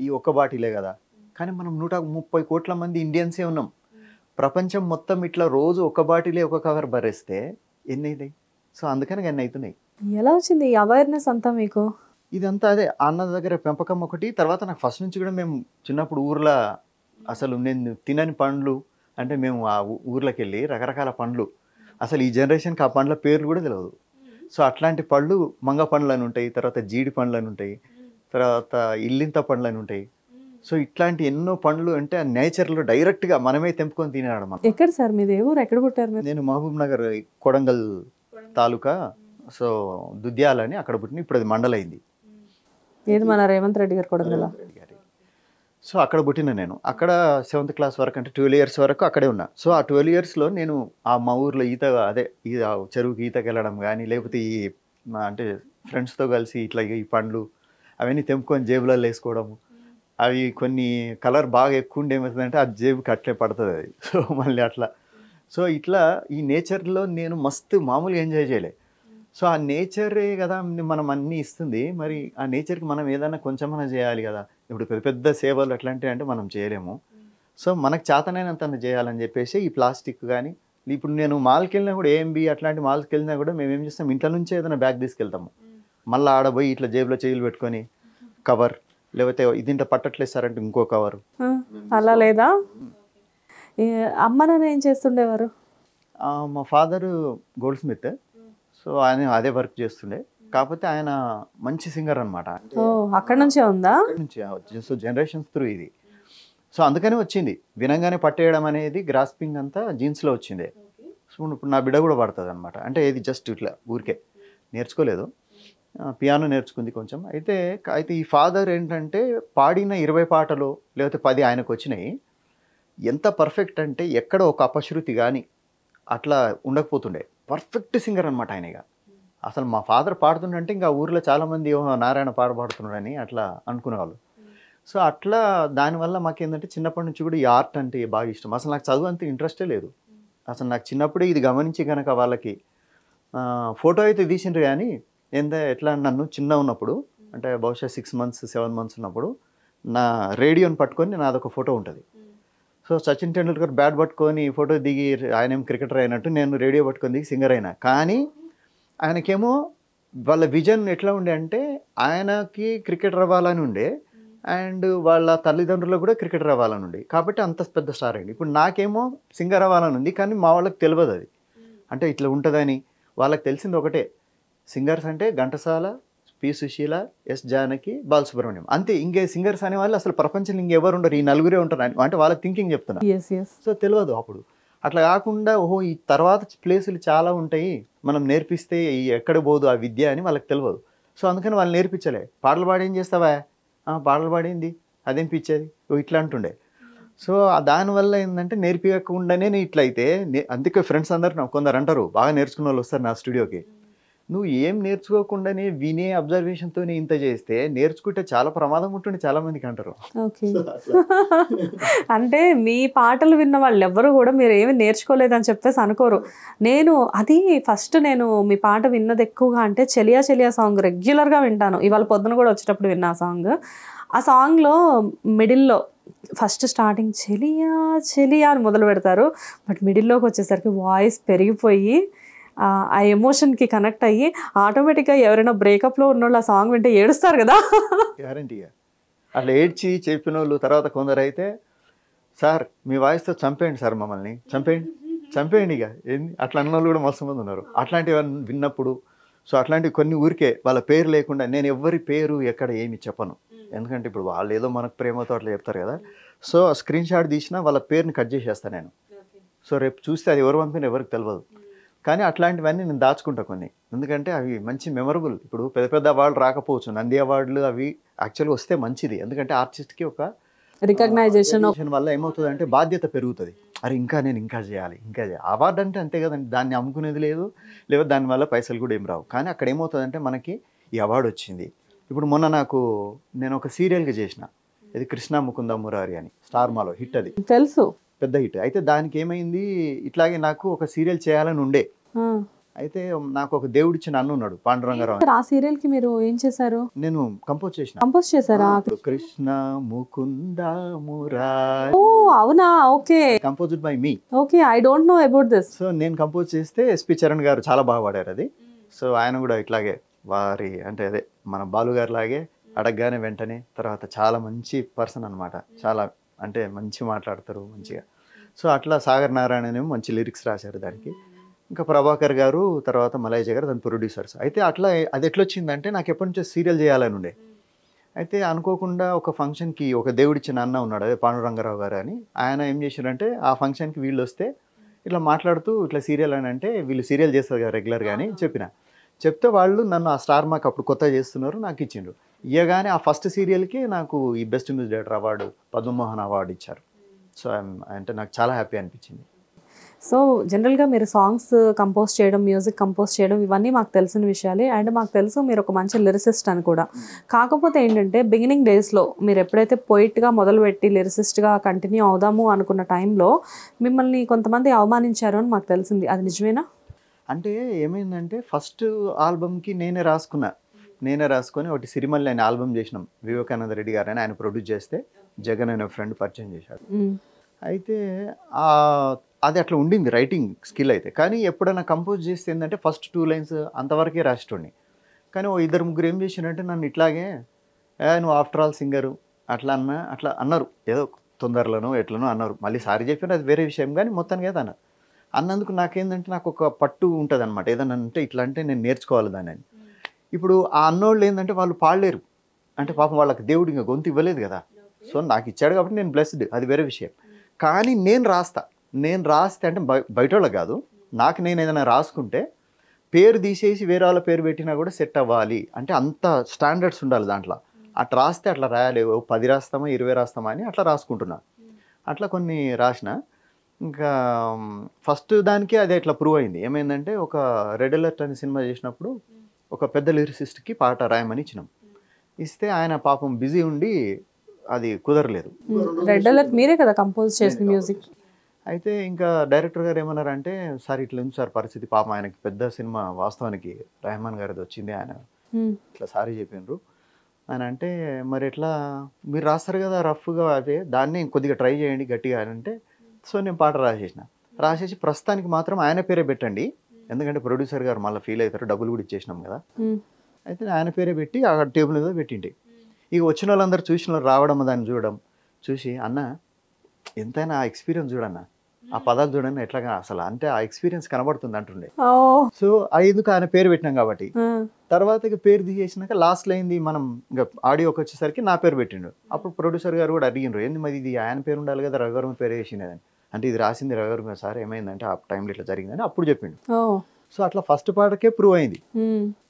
ఈ ఒక్క బాటిలే కదా. కానీ మనం 130 కోట్ల మంది ఇండియన్సే ఉన్నాం. ప్రపంచం మొత్తం ఇట్లా రోజు ఒక బాటిలే ఒక కవర్ భరేస్తే ఎన్ని అవుతాయి? సో అందుకని ఎన్ని అవుతున్నాయి. ఎలా వచ్చింది ఈ అవేర్నెస్ అంతా మీకు? ఇదంతా అదే అన్న దగ్గర పెంపకం ఒకటి. తర్వాత నాకు ఫస్ట్ నుంచి కూడా మేము చిన్నప్పుడు ఊర్లో అసలు నేను తినని పండ్లు అంటే మేము ఆ ఊర్లోకి వెళ్ళి రకరకాల పండ్లు, అసలు ఈ జనరేషన్కి ఆ పండ్ల పేర్లు కూడా తెలియదు. సో అట్లాంటి పళ్ళు మంగ పండ్లు అని ఉంటాయి, తర్వాత జీడి పండ్లు అని ఉంటాయి, తర్వాత ఇల్లింత పండ్లు అని ఉంటాయి. సో ఇట్లాంటి ఎన్నో పండ్లు అంటే నేచర్లో డైరెక్ట్గా మనమే తెంపుకొని తినేవాడు మనం. ఎక్కడ సార్ మీది? ఏ ఊరు? ఎక్కడ పుట్టారు మీరు? నేను మహబూబ్ నగర్ కొడంగల్ తాలూకా, సో దుద్యాల అని అక్కడ పుట్టిన. ఇప్పుడు అది మండలైంది. ఏది మన రేవంత్ రెడ్డి గారు కొడంగల్? సో అక్కడ పుట్టిన నేను. అక్కడ 7th క్లాస్ వరకు అంటే 12 years వరకు అక్కడే ఉన్నా. సో ఆ 12 yearsలో నేను ఆ మా ఊర్లో చెరువుకి ఈతకి వెళ్ళడం కానీ, లేకపోతే అంటే ఫ్రెండ్స్తో కలిసి ఇట్లా ఈ పండ్లు అవన్నీ తెంపుకొని జేబులలో వేసుకోవడము. అవి కొన్ని కలర్ బాగా ఎక్కువ ఉండి ఏమవుతుందంటే ఆ జేబుకి అట్లే పడుతుంది అది. సో మళ్ళీ అట్లా సో ఇట్లా ఈ నేచర్లో నేను మస్తు మామూలుగా ఎంజాయ్ చేయలే. సో ఆ నేచరే కదా మనం అన్నీ ఇస్తుంది. మరి ఆ నేచర్కి మనం ఏదైనా కొంచెమన్నా చేయాలి కదా. ఇప్పుడు పెద్ద పెద్ద సేవలు ఎట్లాంటివి అంటే మనం చేయలేము. సో మనకు చేతనైనంత చేయాలని చెప్పేసి ఈ ప్లాస్టిక్ కానీ, ఇప్పుడు నేను మాల్కి వెళ్ళినా కూడా ఏఎంబి అట్లాంటి మాల్కి వెళ్ళినా కూడా మేము ఏం చేస్తాం, ఇంట్లో నుంచే ఏదైనా బ్యాగ్ తీసుకెళ్తాము. మళ్ళీ ఆడపోయి ఇట్లా జేబులో చేతులు పెట్టుకొని కవర్, లేకపోతే దీంట్లో పట్టట్లేస్తారంటే ఇంకో కవర్. అలా లేదా? అమ్మ నాన్న ఏం చేస్తుండేవారు? మా ఫాదరు గోల్డ్ స్మిత్. సో ఆయన అదే వర్క్ చేస్తుండే. కాకపోతే ఆయన మంచి సింగర్ అనమాట. అక్కడ నుంచే ఉందా? సో జనరేషన్స్ త్రూ ఇది. సో అందుకనే వచ్చింది. వినంగానే పట్టేయడం అనేది గ్రాస్పింగ్ అంతా జీన్స్లో వచ్చింది. సో ఇప్పుడు నా బిడ్డ కూడా పడుతుంది అనమాట. అంటే ఇది జస్ట్ ఇట్లా ఊరికే నేర్చుకోలేదు, పియానో నేర్చుకుంది కొంచెం. అయితే ఈ ఫాదర్ ఏంటంటే పాడిన 20 పాటలు లేకపోతే 10 ఆయనకు వచ్చినాయి. ఎంత పర్ఫెక్ట్ అంటే ఎక్కడ ఒక అపశృతి కానీ అట్లా ఉండకపోతుండే. పర్ఫెక్ట్ సింగర్ అనమాట ఆయన. ఇక అసలు మా ఫాదర్ పాడుతుండంటే ఇంకా ఊర్లో చాలామంది నారాయణ పాడుతున్నాడని అట్లా అనుకునేవాళ్ళు. సో అట్లా దానివల్ల మాకేంటంటే చిన్నప్పటి నుంచి కూడా ఈ ఆర్ట్ అంటే బాగా ఇష్టం. అసలు నాకు చదువు అంత ఇంట్రెస్టే లేదు. అసలు నాకు చిన్నప్పుడే ఇది గమనించి కనుక వాళ్ళకి ఫోటో అయితే తీసిండ్రు. కానీ ఎట్లా నన్ను చిన్న ఉన్నప్పుడు అంటే బహుశా 6 months 7 months ఉన్నప్పుడు నా రేడియోని పట్టుకొని నాదొక ఫోటో ఉంటుంది. సో సచిన్ టెండూల్కర్ బ్యాట్ పట్టుకొని ఫోటో దిగి ఆయన ఏం క్రికెటర్ అయినట్టు నేను రేడియో పట్టుకొని దిగి సింగర్ అయినా. కానీ ఆయనకేమో వాళ్ళ విజన్ ఎట్లా ఉండే అంటే ఆయనకి క్రికెటర్ అవ్వాలని ఉండే, అండ్ వాళ్ళ తల్లిదండ్రులకు కూడా క్రికెటర్ అవ్వాలని ఉండే. కాబట్టి అంత పెద్ద స్టార్ అయింది. ఇప్పుడు నాకేమో సింగర్ అవ్వాలని ఉంది, కానీ మా వాళ్ళకి తెలియదు అది అంటే ఇట్లా ఉంటుందని. వాళ్ళకి తెలిసింది ఒకటే, సింగర్స్ అంటే ఘంటసాల, పి సుశీల, ఎస్ జానకి, బాలసుబ్రహ్మణ్యం, అంతే. ఇంకే సింగర్స్ అనే వాళ్ళు అసలు ప్రపంచంలో ఇంకెవరు ఉండరు, ఈ నలుగురే ఉంటారు అంటే వాళ్ళ థింకింగ్ చెప్తున్నా. సో తెలియదు అప్పుడు. అట్లా కాకుండా ఈ తర్వాత ప్లేసులు చాలా ఉంటాయి, మనం నేర్పిస్తే ఎక్కడ పోదు ఆ విద్య అని వాళ్ళకి తెలియదు. సో అందుకని వాళ్ళు నేర్పించలే. పాటలు పాడి ఏం చేస్తావా, పాటలు పాడింది అదేం పిచ్చేది ఇట్లా అంటుండే. సో దానివల్ల ఏంటంటే నేర్పించకుండానే ఇట్లయితే అందుకే ఫ్రెండ్స్ అందరు కొందరు అంటారు, బాగా నేర్చుకున్న వాళ్ళు వస్తారు నా స్టూడియోకి, నువ్వు ఏం నేర్చుకోకుండానే వినే అబ్జర్వేషన్తోనే ఇంత చేస్తే నేర్చుకుంటే చాలా ప్రమాదం ఉంటుంది చాలా మందికి అంటారు. ఓకే, అంటే మీ పాటలు విన్న వాళ్ళు ఎవ్వరు కూడా మీరు ఏమి నేర్చుకోలేదని చెప్పేసి అనుకోరు. నేను మీ పాట విన్నది ఎక్కువగా అంటే చెలియా చెలియా సాంగ్ రెగ్యులర్గా వింటాను. ఇవాళ పొద్దున కూడా వచ్చేటప్పుడు విన్నా ఆ సాంగ్లో మిడిల్లో ఫస్ట్ స్టార్టింగ్ చెలియా చెలియా అని మొదలు పెడతారు, బట్ మిడిల్లోకి వచ్చేసరికి వాయిస్ పెరిగిపోయి ఆ ఎమోషన్కి కనెక్ట్ అయ్యి ఆటోమేటిక్గా ఎవరైనా బ్రేకప్లో ఉన్నోళ్ళు ఆ సాంగ్ వింటే ఏడుస్తారు కదా. గ్యారంటీగా అట్లా ఏడ్చి చెప్పిన వాళ్ళు తర్వాత కొందరు అయితే, సార్ మీ వాయిస్తో చంపేయండి సార్, మమ్మల్ని చంపేయండి, చంపేయండి ఇక ఏంది అట్లా అన్న వాళ్ళు కూడా మస్తు మంది ఉన్నారు. అట్లాంటివి విన్నప్పుడు సో అట్లాంటివి కొన్ని ఊరికే వాళ్ళ పేరు లేకుండా నేను ఎవరి పేరు ఎక్కడ ఏమి చెప్పను. ఎందుకంటే ఇప్పుడు వాళ్ళు ఏదో మనకు ప్రేమతో అట్లా చెప్తారు కదా. సో స్క్రీన్ షాట్ తీసినా వాళ్ళ పేరుని కట్ చేసేస్తాను నేను. సో రేపు చూస్తే అది ఎవరు పంపిన ఎవరికి తెలియదు. కానీ అట్లాంటివన్నీ నేను దాచుకుంటా కొన్ని, ఎందుకంటే అవి మంచి మెమరబుల్. ఇప్పుడు పెద్ద పెద్ద అవార్డులు రాకపోవచ్చు, నంది అవార్డులు అవి యాక్చువల్గా వస్తే మంచిది. ఎందుకంటే ఆర్టిస్ట్కి ఒక రికగ్నైజేషన్ వల్ల ఏమవుతుంది అంటే బాధ్యత పెరుగుతుంది. అరే నేను ఇంకా చేయాలి. అవార్డు అంటే అంతే కదండి, దాన్ని అమ్ముకునేది లేదు, లేదా దానివల్ల పైసలు కూడా ఏం రావు. కానీ అక్కడ ఏమవుతుందంటే మనకి ఈ అవార్డు వచ్చింది. ఇప్పుడు మొన్న నేను ఒక సీరియల్గా చేసిన, ఇది కృష్ణ ముకుంద మురారి అని స్టార్ మాలో హిట్, అది తెలుసు, పెద్ద హిట్. అయితే దానికి ఏమైంది, ఇట్లాగే నాకు ఒక సీరియల్ చేయాలని ఉండే. అయితే నాకు ఒక దేవుడిచ్చిన అన్న ఉన్నాడు, పాండురంగారావు. ఆ సీరియల్ కి మీరు ఏం చేశారు? నేను కంపోజ్ చేశారా? కృష్ణ ముకుంద మురారి. ఓ అవునా, okay. Composed by me. Okay, I don't know about this. So నేను కంపోజ్ చేస్తే ఎస్పి చరణ్ గారు చాలా బాగా పాడారు అది. సో ఆయన కూడా ఇట్లాగే వారి అంటే అదే మన బాలు గారు లాగే అడగగానే వెంటనే, తర్వాత చాలా మంచి పర్సన్ అనమాట, చాలా అంటే మంచి మాట్లాడతారు మంచిగా. సో అట్లా సాగర్ నారాయణ అనేమో మంచి లిరిక్స్ రాశారు దానికి. ఇంకా ప్రభాకర్ గారు, తర్వాత మలైజ గారు దాని ప్రొడ్యూసర్స్. అయితే అట్లా అది ఎట్లా వచ్చిందంటే నాకు ఎప్పటి నుంచో సీరియల్ చేయాలని ఉండే. అయితే అనుకోకుండా ఒక ఫంక్షన్కి ఒక దేవుడిచ్చిన అన్న ఉన్నాడు, అదే పాండురంగారావు గారు అని. ఆయన ఏం చేశారంటే ఆ ఫంక్షన్కి వీళ్ళు వస్తే ఇట్లా మాట్లాడుతూ ఇట్లా సీరియల్ అని అంటే, వీళ్ళు సీరియల్ చేస్తారు కదా రెగ్యులర్గా అని చెప్తే వాళ్ళు నన్ను ఆ స్టార్ మాకు అప్పుడు కొత్తగా చేస్తున్నారు నాకు ఇచ్చిండ్రు. ఇయ్యగానే ఆ ఫస్ట్ సీరియల్కి నాకు ఈ best music director award, Padma Mohan award ఇచ్చారు. సో అంటే నాకు చాలా హ్యాపీ అనిపించింది. సో జనరల్గా మీరు సాంగ్స్ కంపోజ్ చేయడం, మ్యూజిక్ కంపోజ్ చేయడం ఇవన్నీ మాకు తెలిసిన విషయాలే. అండ్ మాకు తెలుసు మీరు ఒక మంచి లిరిసిస్ట్ అని కూడా. కాకపోతే ఏంటంటే బిగినింగ్ డేస్లో మీరు ఎప్పుడైతే పోయిట్గా మొదలుపెట్టి లిరిసిస్ట్గా కంటిన్యూ అవుదాము అనుకున్న టైంలో మిమ్మల్ని కొంతమంది అవమానించారు అని మాకు తెలిసింది, అది నిజమేనా? అంటే ఏమైందంటే ఫస్ట్ ఆల్బమ్కి నేనే రాసుకొని ఒకటి సిరిమల్లి అనే ఆల్బమ్ చేసినాం. వివేకానంద రెడ్డి గారు అని ఆయన ప్రొడ్యూస్ చేస్తే జగన్ అనే ఫ్రెండ్ పరిచయం చేశాడు. అయితే అది అట్లా ఉండింది రైటింగ్ స్కిల్ అయితే. కానీ ఎప్పుడైనా కంపోజ్ చేస్తే ఏంటంటే ఫస్ట్ 2 లైన్స్ అంతవరకే రాసేటోడిని. కానీ ఓ 2-3 ఏం చేసినంటే నన్ను ఇట్లాగే నువ్వు ఆఫ్టర్ ఆల్ సింగరు అట్లా అన్నారు, ఏదో తొందరలోనో ఎట్లనో అన్నారు. మళ్ళీ సారీ చెప్పిన అది వేరే విషయం, కానీ మొత్తానికి అయితే అన్నందుకు నాకేంటంటే నాకు ఒక పట్టు ఉంటుంది అనమాట. ఏదన్నా అంటే ఇట్లా అంటే నేను నేర్చుకోవాలి దాన్ని అని. ఇప్పుడు ఆ అన్నోళ్ళు ఏంటంటే వాళ్ళు పాడలేరు, అంటే పాపం వాళ్ళకి దేవుడు ఇంకా గొంతు ఇవ్వలేదు కదా. సో నాకు ఇచ్చాడు కాబట్టి నేను బ్లెస్డ్, అది వేరే విషయం. కానీ నేను రాస్తే అంటే బయట వాళ్ళకి కాదు, నాకు నేను ఏదైనా రాసుకుంటే పేరు తీసేసి వేరే వాళ్ళ పేరు పెట్టినా కూడా సెట్ అవ్వాలి. అంటే అంత స్టాండర్డ్స్ ఉండాలి దాంట్లో. అట్లా రాస్తే అట్లా రాయాలి, 10 రాస్తామా 20 రాస్తామా అని అట్లా రాసుకుంటున్నా. అట్లా కొన్ని రాసిన. ఇంకా ఫస్ట్ దానికి అదే ఇట్లా ప్రూవ్ అయింది. ఏమైందంటే ఒక రెడ్ అలర్ట్ అనే సినిమా చేసినప్పుడు ఒక పెద్ద లిరిసిస్ట్కి పాట రాయమని ఇచ్చినాం. ఇస్తే ఆయన పాపం బిజీ ఉండి అది కుదరలేదు. రెడ్ అలర్ట్ మీరే కదా కంపోజ్ చేసిన మ్యూజిక్. అయితే ఇంకా డైరెక్టర్ గారు ఏమన్నారంటే, సార్ ఇట్లా ఉంది సార్ పరిస్థితి, పాపం ఆయనకి పెద్ద సినిమా వాస్తవానికి రెహమాన్ గారిది వచ్చింది, ఆయన ఇట్లా సారీ చెప్పినారు అని అంటే, మరి ఎట్లా మీరు రాస్తారు కదా రఫ్గా, అదే దాన్ని కొద్దిగా ట్రై చేయండి గట్టిగా అని అంటే, సో నేను పాట రాసేసి ప్రస్తుతానికి మాత్రం ఆయన పేరే పెట్టండి, ఎందుకంటే ప్రొడ్యూసర్ గారు మళ్ళీ ఫీల్ అవుతారు, డబ్బులు కూడా ఇచ్చేసినాం కదా. అయితే ఆయన పేరే పెట్టి ఆ టేబుల్ మీద పెట్టింటి. ఇక వచ్చిన వాళ్ళందరూ చూసిన వాళ్ళు రావడం, దాన్ని చూడడం చూసి, అన్న ఎంతైనా ఆ ఎక్స్పీరియన్స్ చూడన్నా, ఆ పదాలు చూడండి ఎట్లాగా అసలు అంటే ఆ ఎక్స్పీరియన్స్ కనబడుతుంది అంటుండే. సో ఎందుకు ఆయన పేరు పెట్టినాం కాబట్టి. తర్వాత ఇక పేరు తీసేసినాక లాస్ట్లో అయింది, మనం ఇంకా ఆడియోకి వచ్చేసరికి నా పేరు పెట్టిండు. అప్పుడు ప్రొడ్యూసర్ గారు కూడా అడిగినారు, ఏంది మరి ఇది ఆయన పేరు ఉండాలి కదా, రవివర్మ పేరు వేసినదని. అంటే ఇది రాసింది రవివర్మ సార్, ఏమైందంటే ఆ టైంలో ఇట్లా జరిగిందని అప్పుడు చెప్పిండు. సో అట్లా ఫస్ట్ పాటకే ప్రూవ్ అయింది.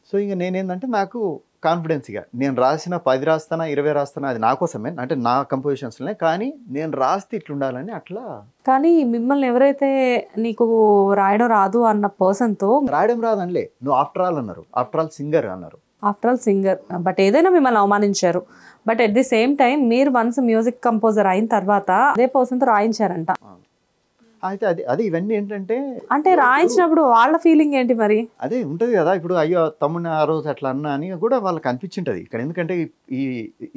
సో ఇంక నేనేందంటే నాకు కాన్ఫిడెన్స్, ఇక నేను రాసిన 10 రాస్తానా 20 రాస్తానా అది నా కోసమే, అంటే నా కంపోజిషన్స్లోనే, కానీ నేను రాస్తే ఇట్లుండాలని అట్లా. కానీ మిమ్మల్ని ఎవరైతే నీకు రాయడం రాదు అన్న పర్సన్తో రాయడం రాదనిలే, నువ్వు ఆఫ్టర్ ఆల్ అన్నారు, ఆఫ్టర్ ఆల్ సింగర్ అన్నారు. ఆఫ్టర్ ఆల్ సింగర్, బట్ ఏదైనా మిమ్మల్ని అవమానించారు. But at the same time మీరు వన్స్ మ్యూజిక్ కంపోజర్ అయిన తర్వాత అదే పర్సన్తో రాయించారంట. అయితే అది ఇవన్నీ ఏంటంటే, అంటే రాయించినప్పుడు వాళ్ళ ఫీలింగ్ ఏంటి మరి? అదే ఉంటుంది కదా, ఇప్పుడు అయ్యో తమ్ముడిని ఆ రోజు అట్లా అన్నా అని కూడా వాళ్ళకి అనిపించింటుంది ఇక్కడ. ఎందుకంటే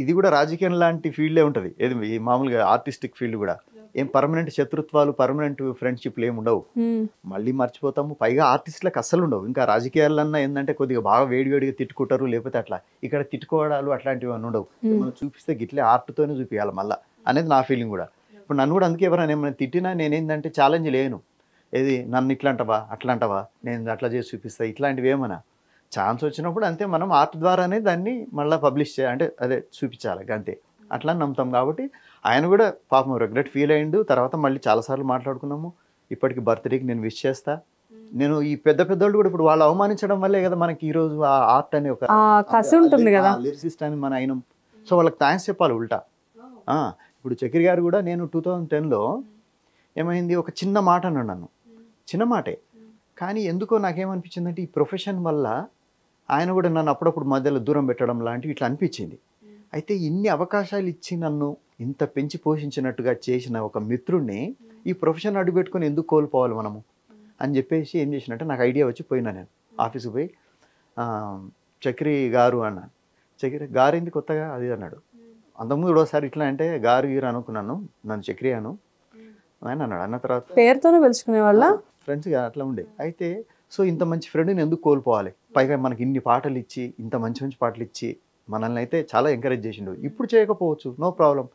ఇది కూడా రాజకీయం లాంటి ఫీల్డే ఉంటుంది, ఏది ఈ మామూలుగా ఆర్టిస్టిక్ ఫీల్డ్ కూడా. ఏం పర్మనెంట్ శత్రుత్వాలు, పర్మనెంట్ ఫ్రెండ్షిప్లు ఏమి ఉండవు, మళ్ళీ మర్చిపోతాము. పైగా ఆర్టిస్టులకు అస్సలు ఉండవు. ఇంకా రాజకీయాలన్నా ఏంటంటే కొద్దిగా బాగా వేడివేడిగా తిట్టుకుంటారు, లేకపోతే అట్లా. ఇక్కడ తిట్టుకోవడాలు అట్లాంటివి అని ఉండవు. మనం చూపిస్తే గిట్లే ఆర్ట్తోనే చూపించాలి మళ్ళీ అనేది నా ఫీలింగ్ కూడా. ఇప్పుడు నన్ను కూడా అందుకే ఎవరైనా ఏమైనా తిట్టినా నేనేంటంటే ఛాలెంజ్ లేను, ఏది నన్ను ఇట్లా అంటవా అట్లా అంటవా, నేను అట్లా చేసి చూపిస్తా, ఇట్లాంటివి ఏమన్నా ఛాన్స్ వచ్చినప్పుడు అంతే మనం ఆర్ట్ ద్వారానే దాన్ని మళ్ళీ పబ్లిష్ అంటే అదే చూపించాలి అంతే, అట్లా నమ్ముతాం. కాబట్టి ఆయన కూడా పాపం రిగ్రెట్ ఫీల్ అయ్యిండు. తర్వాత మళ్ళీ చాలాసార్లు మాట్లాడుకున్నాము. ఇప్పటికి బర్త్డేకి నేను విష్ చేస్తా. నేను ఈ పెద్ద పెద్దోళ్ళు కూడా ఇప్పుడు వాళ్ళు అవమానించడం వల్లే కదా మనకి ఈరోజు ఆ ఆర్ట్ అనే ఒక కసి ఉంటుంది కదా, లిరిసిస్ట్ అని మన అయినం. సో వాళ్ళకి థ్యాంక్స్ చెప్పాలి ఉల్టా. ఇప్పుడు చక్రి గారు కూడా నేను 2010లో ఏమైంది, ఒక చిన్న మాట అన్నాడు నన్ను, చిన్న మాటే, కానీ ఎందుకో నాకేమనిపించిందంటే ఈ ప్రొఫెషన్ వల్ల ఆయన కూడా నన్ను అప్పుడప్పుడు మధ్యలో దూరం పెట్టడం లాంటివి ఇట్లా అనిపించింది. అయితే ఇన్ని అవకాశాలు ఇచ్చి నన్ను ఇంత పెంచి పోషించినట్టుగా చేసిన ఒక మిత్రుడిని ఈ ప్రొఫెషన్ అడ్డుపెట్టుకొని ఎందుకు కోల్పోవాలి మనము అని చెప్పేసి ఏం చేసినట్టే నాకు ఐడియా వచ్చి పోయినా. నేను ఆఫీస్కి పోయి చక్రి గారు అన్నాను. చక్రి గారు ఏంది కొత్తగా అది అన్నాడు. అంతకుముందు ఒకసారి ఇట్లా అంటే గారు గీరు అనుకున్నాను, నన్ను చక్రి అను ఆయన అన్నాడు. అన్న తర్వాత పేరుతోనే పిలుచుకునే వాళ్ళ ఫ్రెండ్స్గా అట్లా ఉండే. అయితే సో ఇంత మంచి ఫ్రెండ్ని ఎందుకు కోల్పోవాలి, పైగా మనకి ఇన్ని పాటలు ఇచ్చి ఇంత మంచి మంచి పాటలు ఇచ్చి మనల్ని అయితే చాలా ఎంకరేజ్ చేసిండు. ఇప్పుడు చేయకపోవచ్చు, నో ప్రాబ్లం,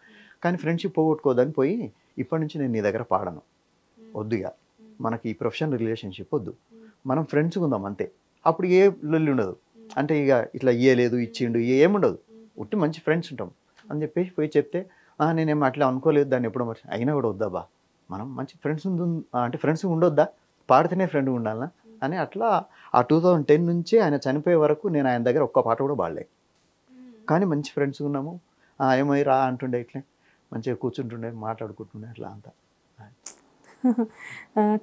కానీ ఫ్రెండ్షిప్ పోగొట్టుకోదని పోయి ఇప్పటి నుంచి నేను నీ దగ్గర పాడను, వద్దుగా, మనకి ఈ ప్రొఫెషనల్ రిలేషన్షిప్ వద్దు, మనం ఫ్రెండ్స్గా ఉందాం అంతే. అప్పుడు ఏ లొల్లి ఉండదు, అంటే ఇక ఇట్లా ఇయ్యలేదు ఇచ్చిండు ఏముండదు, ఉట్టి మంచి ఫ్రెండ్స్ ఉంటాం అని చెప్పేసి పోయి చెప్తే నేనేం అట్లా అనుకోలేదు, దాన్ని ఎప్పుడో మర్చి అయినా కూడా వద్దాబా, మనం మంచి ఫ్రెండ్స్ అంటే ఫ్రెండ్స్ ఉండొద్దా, పాడితేనే ఫ్రెండ్ ఉండాలనా అని అట్లా ఆ 2010 నుంచి ఆయన చనిపోయే వరకు నేను ఆయన దగ్గర ఒక్క పాట కూడా పాడలే, కానీ మంచి ఫ్రెండ్స్ ఉన్నాము. ఏమై రా అంటుండే, ఇట్లే మంచిగా కూర్చుంటుండే మాట్లాడుకుంటుండే అట్లా అంతా.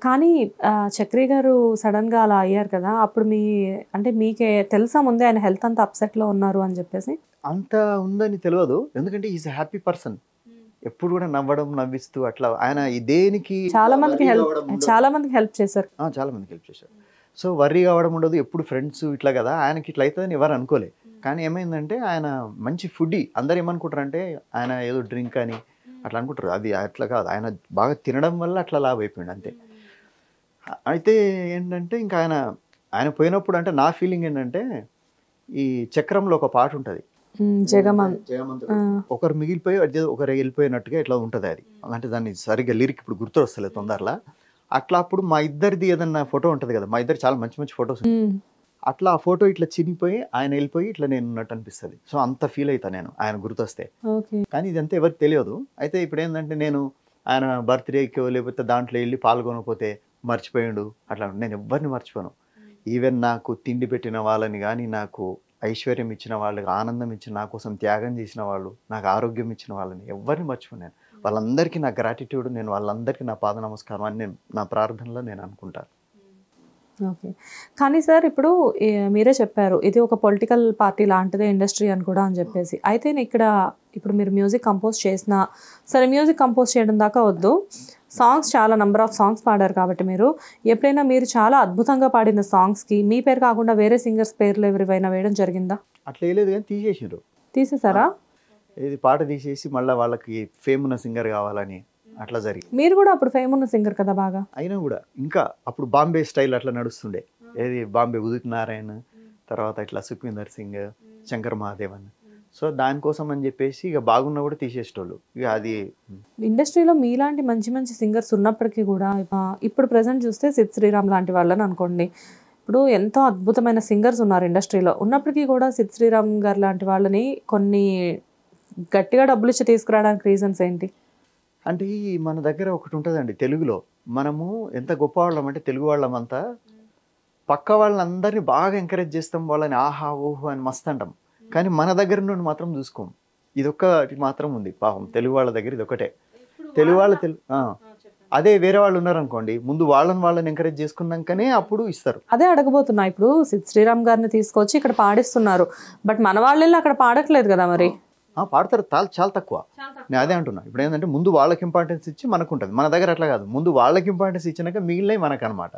కానీ చక్రి గారు సడన్గా అలా అయ్యారు కదా, అప్పుడు అంటే మీకే తెలుసా ముందే ఆయన హెల్త్ అంతా అప్సెట్లో ఉన్నారు అని చెప్పేసి? అంత ఉందని తెలియదు, ఎందుకంటే ఈజ్ హ్యాపీ పర్సన్, ఎప్పుడు కూడా నవ్వడం నవ్విస్తూ అట్లా. ఆయన దేనికి చాలా మందికి హెల్ప్ చేశారు. చాలా మందికి హెల్ప్ చేశారు. సో వర్రీ కావడం ఉండదు, ఎప్పుడు ఫ్రెండ్స్ ఇట్లా కదా, ఆయనకి ఇట్లా అవుతుందని ఎవరు అనుకోలే. కానీ ఏమైందంటే ఆయన మంచి ఫుడ్డీ, అందరు ఏమనుకుంటారంటే ఆయన ఏదో డ్రింక్ అని అట్లా అనుకుంటారు, అది అట్లా కాదు, ఆయన బాగా తినడం వల్ల అట్లా లాభ అయిపోయింది అంతే. అయితే ఏంటంటే ఇంకా ఆయన పోయినప్పుడు అంటే నా ఫీలింగ్ ఏంటంటే ఈ చక్రంలో ఒక పాట ఉంటుంది, ఒకరు మిగిలిపోయి ఒకరు వెళ్ళిపోయినట్టుగా ఇట్లా ఉంటుంది అది, అంటే దాన్ని సరిగ్గా లిరిక్ ఇప్పుడు గుర్తు వస్తలేదు తొందరలా. అట్లా అప్పుడు మా ఇద్దరిది ఏదన్నా ఫోటో ఉంటుంది కదా, మా ఇద్దరు చాలా మంచి మంచి ఫొటోస్, అట్లా ఆ ఫోటో ఇట్లా చినిగిపోయి ఆయన వెళ్ళిపోయి ఇట్లా నేను ఉన్నట్టు అనిపిస్తుంది. సో అంత ఫీల్ అవుతా నేను ఆయన గుర్తొస్తే. కానీ ఇదంతా ఎవరికి తెలియదు. అయితే ఇప్పుడు ఏంటంటే నేను ఆయన బర్త్డేకి లేకపోతే దాంట్లో వెళ్ళి పాల్గొనకపోతే మర్చిపోయాడు అట్లా, నేను ఎవరిని మర్చిపోను. ఈవెన్ నాకు తిండి పెట్టిన వాళ్ళని కానీ, నాకు ఐశ్వర్యం ఇచ్చిన వాళ్ళకి, ఆనందం ఇచ్చిన, నా కోసం త్యాగం చేసిన వాళ్ళు, నాకు ఆరోగ్యం ఇచ్చిన వాళ్ళని ఎవరిని మర్చిపోయాను. వాళ్ళందరికీ నా గ్రాటిట్యూడ్, నేను వాళ్ళందరికీ నా పాద నమస్కారం అని నేను నా ప్రార్థనలో నేను అనుకుంటాను. ఓకే. కానీ సార్ ఇప్పుడు మీరే చెప్పారు ఇది ఒక పొలిటికల్ పార్టీ లాంటిదే ఇండస్ట్రీ అని కూడా అని చెప్పేసి. అయితే ఇప్పుడు మీరు మ్యూజిక్ కంపోజ్ చేసినా సరే, మ్యూజిక్ కంపోజ్ చేయడం దాకా వద్దు, సాంగ్స్ చాలా నెంబర్ ఆఫ్ సాంగ్స్ పాడారు కాబట్టి మీరు ఎప్పుడైనా మీరు చాలా అద్భుతంగా పాడిన సాంగ్స్కి మీ పేరు కాకుండా వేరే సింగర్స్ పేర్లు ఎవరివైనా వేయడం జరిగిందా? అట్లా వేయలేదు, కానీ తీసేసారు. తీసేసారా? ఇది పాట తీసేసి మళ్ళీ వాళ్ళకి ఫేమ్ ఉన్న సింగర్ కావాలని అట్లా జరిగింది. మీరు కూడా అప్పుడు ఫేమ్ ఉన్న సింగర్ కదా బాగా. అయినా కూడా ఇంకా అప్పుడు బాంబే స్టైల్ అట్లా నడుస్తుండే, ఏది బాంబే ఉదిత్ నారాయణ్, తర్వాత ఇట్లా సుఖ్వీందర్ సింగ్, శంకర్ మహాదేవన్. సో దానికోసం అని చెప్పేసి ఇక బాగున్నా కూడా తీసేసేటోళ్ళు. ఇక అది ఇండస్ట్రీలో మీలాంటి మంచి మంచి సింగర్స్ ఉన్నప్పటికీ కూడా ఇప్పుడు ప్రజెంట్ చూస్తే సిద్ శ్రీరామ్ లాంటి వాళ్ళని అనుకోండి, ఇప్పుడు ఎంతో అద్భుతమైన సింగర్స్ ఉన్నారు ఇండస్ట్రీలో, ఉన్నప్పటికీ కూడా సిద్ శ్రీరామ్ గారు లాంటి వాళ్ళని కొన్ని గట్టిగా డబ్బులు ఇచ్చి తీసుకురావడానికి రీజన్స్ ఏంటి? అంటే మన దగ్గర ఒకటి ఉంటుందండి తెలుగులో, మనము ఎంత గొప్ప వాళ్ళం అంటే తెలుగు వాళ్ళమంతా పక్క వాళ్ళందరినీ బాగా ఎంకరేజ్ చేస్తాం, వాళ్ళని ఆహా ఓహో అని మస్తు అంటాం, కానీ మన దగ్గర నుండి మాత్రం చూసుకోం. ఇదొక్కటి మాత్రం ఉంది పాపం తెలుగు వాళ్ళ దగ్గర, ఇది ఒకటే. తెలుగు వాళ్ళ అదే వేరే వాళ్ళు ఉన్నారనుకోండి, ముందు వాళ్ళని ఎంకరేజ్ చేసుకున్నాకనే అప్పుడు ఇస్తారు. అదే అడగబోతున్నా, ఇప్పుడు సిద్ శ్రీరామ్ గారిని తీసుకొచ్చి ఇక్కడ పాడిస్తున్నారు, బట్ మన వాళ్ళు అక్కడ పాడట్లేదు కదా మరి. పాడతారు, చాలా తక్కువ. నేను అదే అంటున్నా. ఇప్పుడు ఏంటంటే ముందు వాళ్ళకి ఇంపార్టెన్స్ ఇచ్చి మనకు ఉంటుంది, మన దగ్గర అట్లా కాదు, ముందు వాళ్ళకి ఇంపార్టెన్స్ ఇచ్చినాక మిగిలినవి మనకు అనమాట.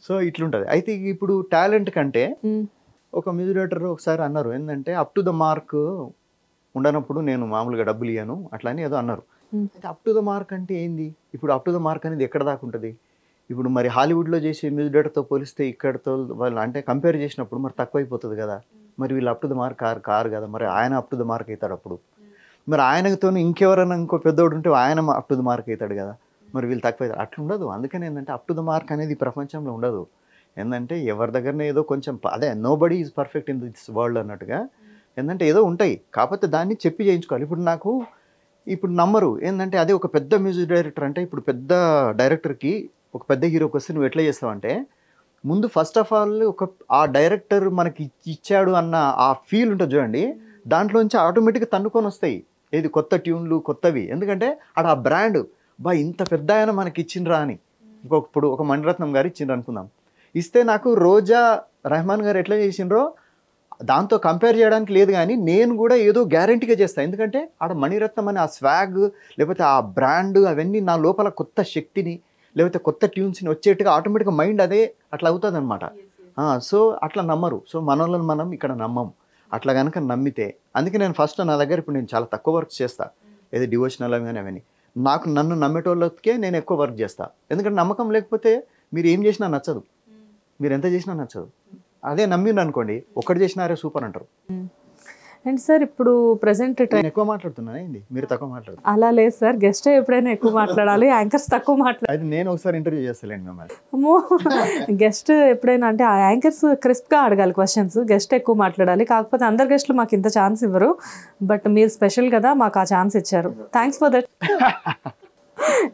సో ఇట్లుంటుంది. అయితే ఇప్పుడు టాలెంట్ కంటే ఒక మ్యూజిక్ డైరెక్టర్ ఒకసారి అన్నారు ఏంటంటే అప్ టు ద మార్క్ ఉండనప్పుడు నేను మామూలుగా డబ్బులు ఇయ్యాను అట్లా అని ఏదో అన్నారు. అయితే అప్ టు ద మార్క్ అంటే ఏంది? ఇప్పుడు అప్ టు ద మార్క్ అనేది ఎక్కడ దాకా ఉంటుంది? ఇప్పుడు మరి హాలీవుడ్లో చేసే మ్యూజిక్ డైరెక్టర్తో పోలిస్తే ఇక్కడతో వాళ్ళు అంటే కంపేర్ చేసినప్పుడు మరి తక్కువ అయిపోతుంది కదా. మరి వీళ్ళు up to the mark car కదా, మరి ఆయన అప్ టు ద మార్క్ అవుతాడు. అప్పుడు మరి ఆయనతో ఇంకెవరైనా ఇంకో పెద్దోడు ఉంటే ఆయన అప్ టు ద మార్క్ అవుతాడు కదా. మరి వీళ్ళు తక్కువ అట్లా ఉండదు. అందుకని ఏంటంటే అప్ టు ద మార్క్ అనేది ఈ ప్రపంచంలో ఉండదు. ఏంటంటే ఎవరి దగ్గరనే ఏదో కొంచెం అదే nobody is perfect in this world అన్నట్టుగా ఏంటంటే ఏదో ఉంటాయి, కాకపోతే దాన్ని చెప్పి చేయించుకోవాలి. ఇప్పుడు నమ్మరు ఏంటంటే అదే ఒక పెద్ద మ్యూజిక్ డైరెక్టర్ అంటే ఇప్పుడు పెద్ద డైరెక్టర్కి ఒక పెద్ద హీరోకి వస్తే నువ్వు ఎట్లా చేస్తావంటే ముందు ఫస్ట్ ఆఫ్ ఆల్ ఆ డైరెక్టర్ మనకి ఇచ్చాడు అన్న ఆ ఫీల్ ఉంటుంది చూడండి, దాంట్లోంచి ఆటోమేటిక్గా తన్నుకొని వస్తాయి ఏది కొత్త ట్యూన్లు కొత్తవి. ఎందుకంటే ఆడ ఆ బ్రాండ్ ఇంత పెద్ద ఆయన మనకి ఇచ్చిండ్రా అని. ఇప్పుడు ఒక మణిరత్నం గారు ఇచ్చిండ్రు అనుకుందాం, ఇస్తే నాకు రోజా రెహమాన్ గారు ఎట్లా చేసిండ్రో దాంతో కంపేర్ చేయడానికి లేదు, కానీ నేను కూడా ఏదో గ్యారంటీగా చేస్తాను. ఎందుకంటే ఆడ మణిరత్నం అనే ఆ స్వాగ్ లేకపోతే ఆ బ్రాండ్ అవన్నీ నా లోపల కొత్త శక్తిని లేకపోతే కొత్త ట్యూన్స్ని వచ్చేట్టుగా ఆటోమేటిక్గా మైండ్ అదే అట్లా అవుతుంది అనమాట. సో అట్లా నమ్మరు. సో మనల్ని మనం ఇక్కడ నమ్మం. అట్లా కనుక నమ్మితే, అందుకే నేను ఫస్ట్ నా దగ్గర ఇప్పుడు నేను చాలా తక్కువ వర్క్ చేస్తాను, ఏదో డివోషనల్ కానీ అవన్నీ. నన్ను నమ్మేటోళ్ళకే నేను ఎక్కువ వర్క్ చేస్తాను. ఎందుకంటే నమ్మకం లేకపోతే మీరు ఏం చేసినా నచ్చదు, మీరు ఎంత చేసినా నచ్చదు. అదే నమ్మిండు అనుకోండి, ఒక్కటి చేసినారే సూపర్ అంటారు. అండ్ సార్ ఇప్పుడు ప్రెసెంట్ నేను ఎక్కువ మాట్లాడుతున్నాను ఏంది, మీరు తక్కువ మాట్లాడుతున్నారు. అలా లేదు సార్, గెస్ట్ ఎప్పుడైనా ఎక్కువ మాట్లాడాలి, యాంకర్స్ తక్కువ మాట్లాడాలి. అయితే నేను ఒకసారి ఇంటర్వ్యూ చేస్తాలేండి మిమ్మల్ని. అమ్మో, గెస్ట్ ఎప్పుడైనా అంటే ఆ యాంకర్స్ క్రిస్ప్గా అడగాలి క్వశ్చన్స్, గెస్ట్ ఎక్కువ మాట్లాడాలి. కాకపోతే అందరు గెస్ట్లు మాకు ఇంత ఛాన్స్ ఇవ్వరు, బట్ మీరు స్పెషల్ కదా మాకు ఆ ఛాన్స్ ఇచ్చారు, థ్యాంక్స్ ఫర్ దట్.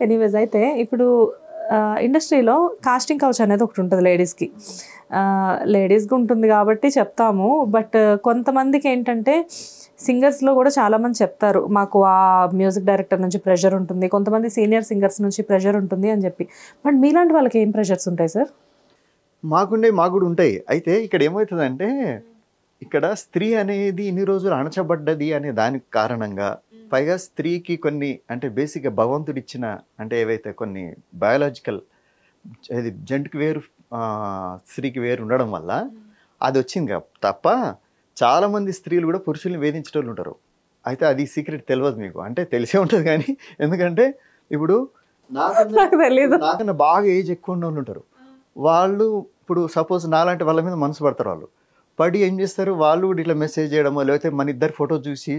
ఎనీవేస్, అయితే ఇప్పుడు ఇండస్ట్రీలో కాస్టింగ్ కౌచ్ అనేది ఒకటి ఉంటుంది లేడీస్కి. లేడీస్కి ఉంటుంది కాబట్టి చెప్తాము, బట్ కొంతమందికి ఏంటంటే సింగర్స్లో కూడా చాలామంది చెప్తారు మాకు ఆ మ్యూజిక్ డైరెక్టర్ నుంచి ప్రెషర్ ఉంటుంది, కొంతమంది సీనియర్ సింగర్స్ నుంచి ప్రెషర్ ఉంటుంది అని చెప్పి. బట్ మీలాంటి వాళ్ళకి ఏం ప్రెషర్స్ ఉంటాయి సార్? మాకు కూడా ఉంటాయి. అయితే ఇక్కడ ఏమవుతుందంటే ఇక్కడ స్త్రీ అనేది ఇన్ని రోజులు అణచబడ్డది అనే దానికి కారణంగా, పైగా స్త్రీకి కొన్ని అంటే బేసిక్గా భగవంతుడు ఇచ్చిన అంటే ఏవైతే కొన్ని బయాలజికల్ అది జెంట్కి వేరు స్త్రీకి వేరు ఉండడం వల్ల అది వచ్చింది తప్ప చాలామంది స్త్రీలు కూడా పురుషుల్ని వేధించేటోళ్ళు ఉంటారు. అయితే అది సీక్రెట్ తెలియదు మీకు, అంటే తెలిసే ఉంటుంది కానీ, ఎందుకంటే ఇప్పుడు నాకన్నా బాగా ఏజ్ ఎక్కువ ఉన్న వాళ్ళు ఉంటారు, వాళ్ళు ఇప్పుడు సపోజ్ నాలాంటి వాళ్ళ మీద మనసు పడతారు. వాళ్ళు పడి ఏం చేస్తారు, వాళ్ళు కూడా ఇట్లా మెసేజ్ చేయడమో లేకపోతే మన ఇద్దరు ఫోటో చూసి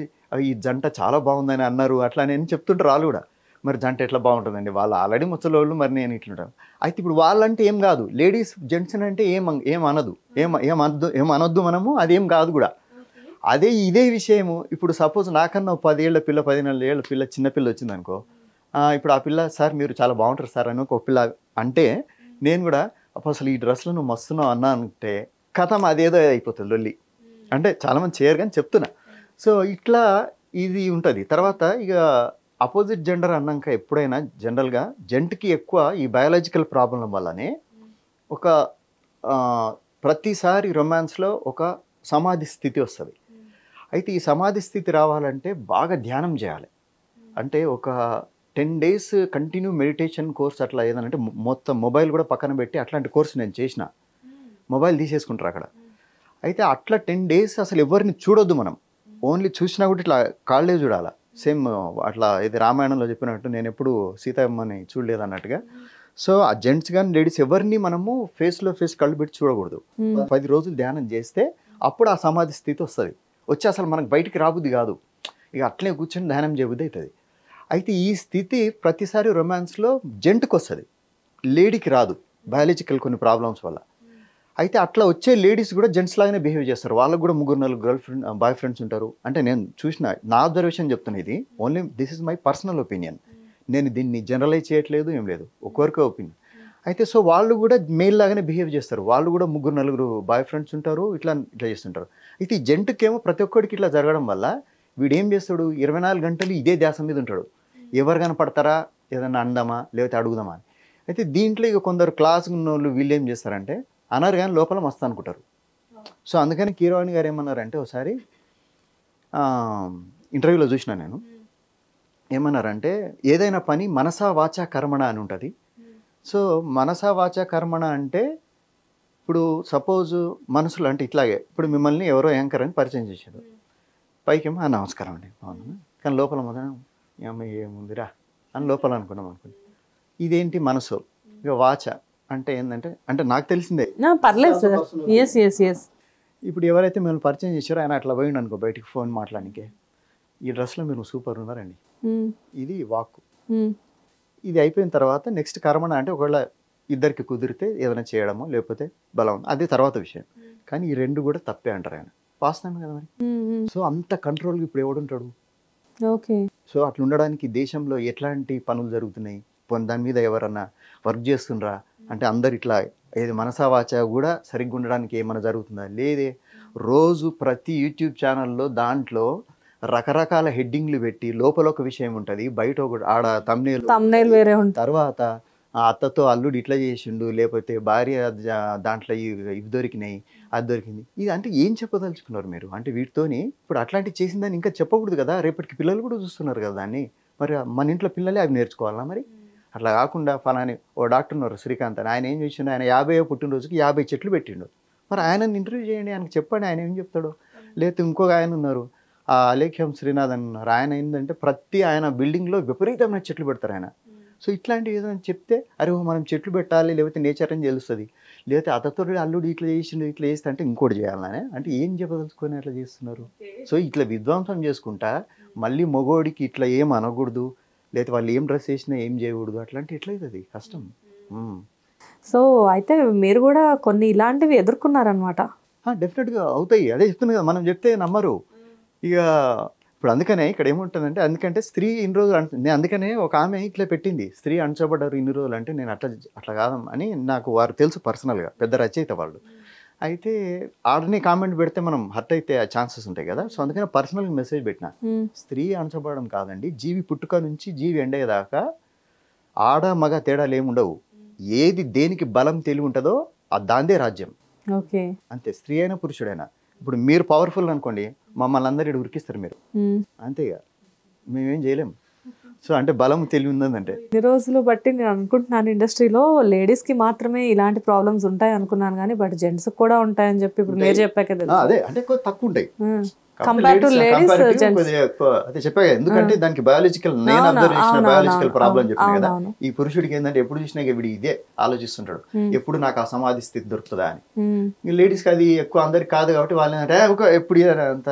ఈ జంట చాలా బాగుందని అన్నారు అట్లా నేను చెప్తుంటారు. వాళ్ళు కూడా మరి జంట ఎట్లా బాగుంటుందండి, వాళ్ళు ఆల్రెడీ ముచ్చలోళ్ళు, మరి నేను ఇట్లుంటాను. అయితే ఇప్పుడు వాళ్ళంటే ఏం కాదు, లేడీస్ జెంట్స్ అంటే ఏమనదు, ఏమనొద్దు మనము, అదేం కాదు కూడా. ఇదే విషయము ఇప్పుడు సపోజ్ నాకన్నా 10 ఏళ్ల పిల్ల 14 ఏళ్ల పిల్ల చిన్నపిల్ల వచ్చింది అనుకో, ఇప్పుడు ఆ పిల్ల సార్ మీరు చాలా బాగుంటారు సార్ అని ఒక పిల్ల అంటే, నేను కూడా అసలు ఈ డ్రెస్లో నువ్వు మస్తున్నావు అన్నా అంటే కథం అదేదో అయిపోతుంది లొల్లి. అంటే చాలామంది చేయరు కానీ చెప్తున్నా. సో ఇట్లా ఇది ఉంటుంది. తర్వాత ఇక అపోజిట్ జెండర్ అన్నాక ఎప్పుడైనా జనరల్గా జెంట్కి ఎక్కువ ఈ బయాలజికల్ ప్రాబ్లం వల్లనే ఒక ప్రతిసారి రొమాన్స్లో ఒక సమాధి స్థితి వస్తుంది. అయితే ఈ సమాధి స్థితి రావాలంటే బాగా ధ్యానం చేయాలి. అంటే ఒక 10 days కంటిన్యూ మెడిటేషన్ కోర్స్ అట్లా ఏదంటే మొత్తం మొబైల్ కూడా పక్కన పెట్టి అట్లాంటి కోర్స్ నేను చేసిన. మొబైల్ తీసేసుకుంటారు అక్కడ. అయితే అట్లా 10 days అసలు ఎవరిని చూడొద్దు మనం, ఓన్లీ చూసినా కూడా ఇట్లా కాళ్ళే చూడాలి. సేమ్ అట్లా ఇది రామాయణంలో చెప్పినట్టు నేను ఎప్పుడు సీతమ్మని చూడలేదు అన్నట్టుగా. సో ఆ జెంట్స్ కానీ లేడీస్ ఎవరిని మనము ఫేస్లో ఫేస్ కళ్ళు పెట్టి చూడకూడదు. 10 రోజులు ధ్యానం చేస్తే అప్పుడు ఆ సమాధి స్థితి వస్తుంది. వచ్చి అసలు మనకు బయటికి రాబుద్ది కాదు, ఇక అట్లే కూర్చొని ధ్యానం చేయబుద్ది అవుతుంది. అయితే ఈ స్థితి ప్రతిసారి రొమాన్స్లో జెంట్కి వస్తుంది, లేడీకి రాదు బయాలజికల్ కొన్ని ప్రాబ్లమ్స్ వల్ల. అయితే అట్లా వచ్చే లేడీస్ కూడా జెంట్స్ లాగానే బిహేవ్ చేస్తారు. వాళ్ళకు కూడా 3-4 బాయ్ ఫ్రెండ్స్ ఉంటారు. అంటే నేను చూసిన నా అబ్జర్వేషన్ చెప్తున్నా, ఇది only this is my personal opinion, నేను దీన్ని జనరలైజ్ చేయట్లేదు, ఏం లేదు, ఒక్కొక్కరికే ఒపీనియన్. అయితే సో వాళ్ళు కూడా మేల్ లాగానే బిహేవ్ చేస్తారు. వాళ్ళు కూడా 3-4 బాయ్ ఫ్రెండ్స్ ఉంటారు, ఇట్లా చేస్తుంటారు. అయితే ఈ జెంట్కేమో ప్రతి ఒక్కడికి ఇట్లా జరగడం వల్ల వీడు ఏం చేస్తాడు, 24 గంటలు ఇదే ధ్యాస మీద ఉంటాడు. ఎవరు కనపడతారా, ఏదన్నా అందామా లేకపోతే అడుగుదామా అని. అయితే దీంట్లో ఇక కొందరు క్లాస్ ఉన్న వాళ్ళు వీళ్ళు ఏం చేస్తారంటే అనరు కానీ లోపల మస్తు అనుకుంటారు. సో అందుకని కీరవాణి గారు ఏమన్నారంటే ఒకసారి ఇంటర్వ్యూలో చూసిన నేను, ఏమన్నారంటే ఏదైనా పని మనసా వాచా కర్మణ అని ఉంటుంది. సో మనసా వాచా కర్మణ అంటే ఇప్పుడు సపోజ్ మనసులో అంటే ఇట్లాగే ఇప్పుడు మిమ్మల్ని ఎవరో యాంకర్ అని పరిచయం చేశాడు, పైకేమో నమస్కారం అండి బాగున్నా, కానీ లోపల మొదలు ఏముందిరా అని లోపల అనుకున్నాం అనుకోండి. ఇదేంటి మనసు. ఇక వాచ అంటే ఏంటంటే అంటే నాకు తెలిసిందే, పర్లేదు సార్. Yes yes yes. ఇప్పుడు ఎవరైతే మిమ్మల్ని పరిచయం చేశారో ఆయన అట్లా పోయిండు అనుకో బయటికి ఫోన్ మాట్లాడానికి, ఈ డ్రెస్లో మీరు సూపర్ ఉన్నారండి, ఇది వాక్కు. ఇది అయిపోయిన తర్వాత నెక్స్ట్ కర్మణ అంటే ఒకవేళ ఇద్దరికి కుదిరితే ఏదైనా చేయడమో లేకపోతే బలం అది తర్వాత విషయం. కానీ ఈ రెండు కూడా తప్పే అంటారు ఆయన. వాస్తవమే కదా మరి. సో అంత కంట్రోల్గా ఇప్పుడు ఎవడుంటాడు? ఓకే. సో అట్లా ఉండడానికి దేశంలో ఎట్లాంటి పనులు జరుగుతున్నాయి, దాని మీద ఎవరన్నా వర్క్ చేస్తుండ్రా అంటే అందరు ఇట్లా ఏది మనసా వాచా కూడా సరిగ్గా ఉండడానికి ఏమైనా జరుగుతుందా? లేదే. రోజు ప్రతి యూట్యూబ్ ఛానల్లో దాంట్లో రకరకాల హెడ్డింగ్లు పెట్టి లోపల ఒక విషయం ఉంటుంది, బయట ఒకటి ఆడ thumbnail వేరే ఉంటుంది. తర్వాత ఆ అత్తతో అల్లుడు ఇట్లా చేసిండు, లేకపోతే భార్య దాంట్లో ఇవి దొరికినాయి, అది దొరికింది. ఇది అంటే ఏం చెప్పదలుచుకున్నారు మీరు? అంటే వీటితోని ఇప్పుడు అట్లాంటివి చేసిందని ఇంకా చెప్పకూడదు కదా, రేపటికి పిల్లలు కూడా చూస్తున్నారు కదా దాన్ని. మరి మన ఇంట్లో పిల్లలే అవి నేర్చుకోవాలా మరి? అట్లా కాకుండా ఫలాని ఓ డాక్టర్ ఉన్నారు శ్రీకాంత్ అని, ఆయన ఏం చేసిండు, ఆయన 50వ పుట్టినరోజుకి 50 చెట్లు పెట్టిండు. మరి ఆయనని ఇంటర్వ్యూ చేయండి, ఆయనకు చెప్పండి ఆయన ఏం చెప్తాడు. లేకపోతే ఇంకొక ఆయన ఉన్నారు అలేఖ్యం శ్రీనాథ్ అని ఉన్నారు, ఆయన ఏంటంటే ప్రతి ఆయన బిల్డింగ్లో విపరీతమైన చెట్లు పెడతారు ఆయన. సో ఇట్లాంటివి ఏదైనా చెప్తే అరే మనం చెట్లు పెట్టాలి, లేకపోతే నేచర్ అని తెలుస్తుంది. లేకపోతే అతతో అల్లుడు ఇట్లా చేసిండు ఇట్లా చేస్తే అంటే ఇంకోటి చేయాలనే అంటే ఏం చెప్పదలుచుకొని అట్లా చేస్తున్నారు? సో ఇట్లా విధ్వంసం చేసుకుంటా మళ్ళీ మగోడికి ఇట్లా ఏం అనకూడదు, లేకపోతే వాళ్ళు ఏం డ్రెస్ వేసినా ఏం చేయకూడదు, అట్లాంటి ఎట్లయితుంది కష్టం. సో అయితే మీరు కూడా కొన్ని ఇలాంటివి ఎదుర్కొన్నారనమాట. డెఫినెట్గా అవుతాయి, అదే చెప్తున్నా కదా, మనం చెప్తే నమ్మరు. ఇక ఇప్పుడు అందుకనే ఇక్కడ ఏముంటుందంటే, అందుకంటే స్త్రీ ఇన్ని రోజులు నేను అందుకనే ఒక ఆమె ఇట్లా పెట్టింది, స్త్రీ అణచబడ్డారు ఇన్ని రోజులు అంటే నేను అట్లా కాదు అని నాకు వారు తెలుసు పర్సనల్గా, పెద్ద రచయిత వాళ్ళు. అయితే ఆడని కామెంట్ పెడితే మనం హర్ట్ అయితే ఛాన్సెస్ ఉంటాయి కదా. సో అందుకని పర్సనల్గా మెసేజ్ పెట్టిన, స్త్రీ అణచబడడం కాదండి, జీవి పుట్టుక నుంచి జీవి ఎండేదాకా ఆడ మగ తేడాలు ఏముండవు. ఏది దేనికి బలం తెలివి ఉంటుందో దాందే రాజ్యం. ఓకే, అంతే. స్త్రీ అయినా పురుషుడైనా. ఇప్పుడు మీరు పవర్ఫుల్ అనుకోండి, మమ్మల్ని అందరు ఉరికిస్తారు మీరు, అంతేగా, మేమేం చేయలేము. సో అంటే బలం తెలివి ఉందంటే. ఈ రోజులు బట్టి నేను అనుకుంటున్నాను ఇండస్ట్రీలో లేడీస్కి మాత్రమే ఇలాంటి ప్రాబ్లమ్స్ ఉంటాయి అనుకున్నాను, కానీ బట్ జెంట్స్ కూడా ఉంటాయని చెప్పి ఇప్పుడు మీరు చెప్పాక అదే అంటే తక్కువ ఉంటాయి కంపేర్ టు లేడీస్. అదే చెప్పా, ఎందుకంటే దానికి బయాలజికల్, నేను అబ్జర్వ్ చేసిన బయాలజికల్ ప్రాబ్లం చెప్పాను కదా. ఈ పురుషుడికి ఏంటంటే ఎప్పుడు చూసినా వీడి ఇదే ఆలోచిస్తుంటాడు, ఎప్పుడు నాకు ఆ సమాధి స్థితి దొరుకుతుందా అని. లేడీస్ కి అది ఎక్కువ అందరికి కాదు కాబట్టి వాళ్ళు ఏంటంటే ఎప్పుడు అంత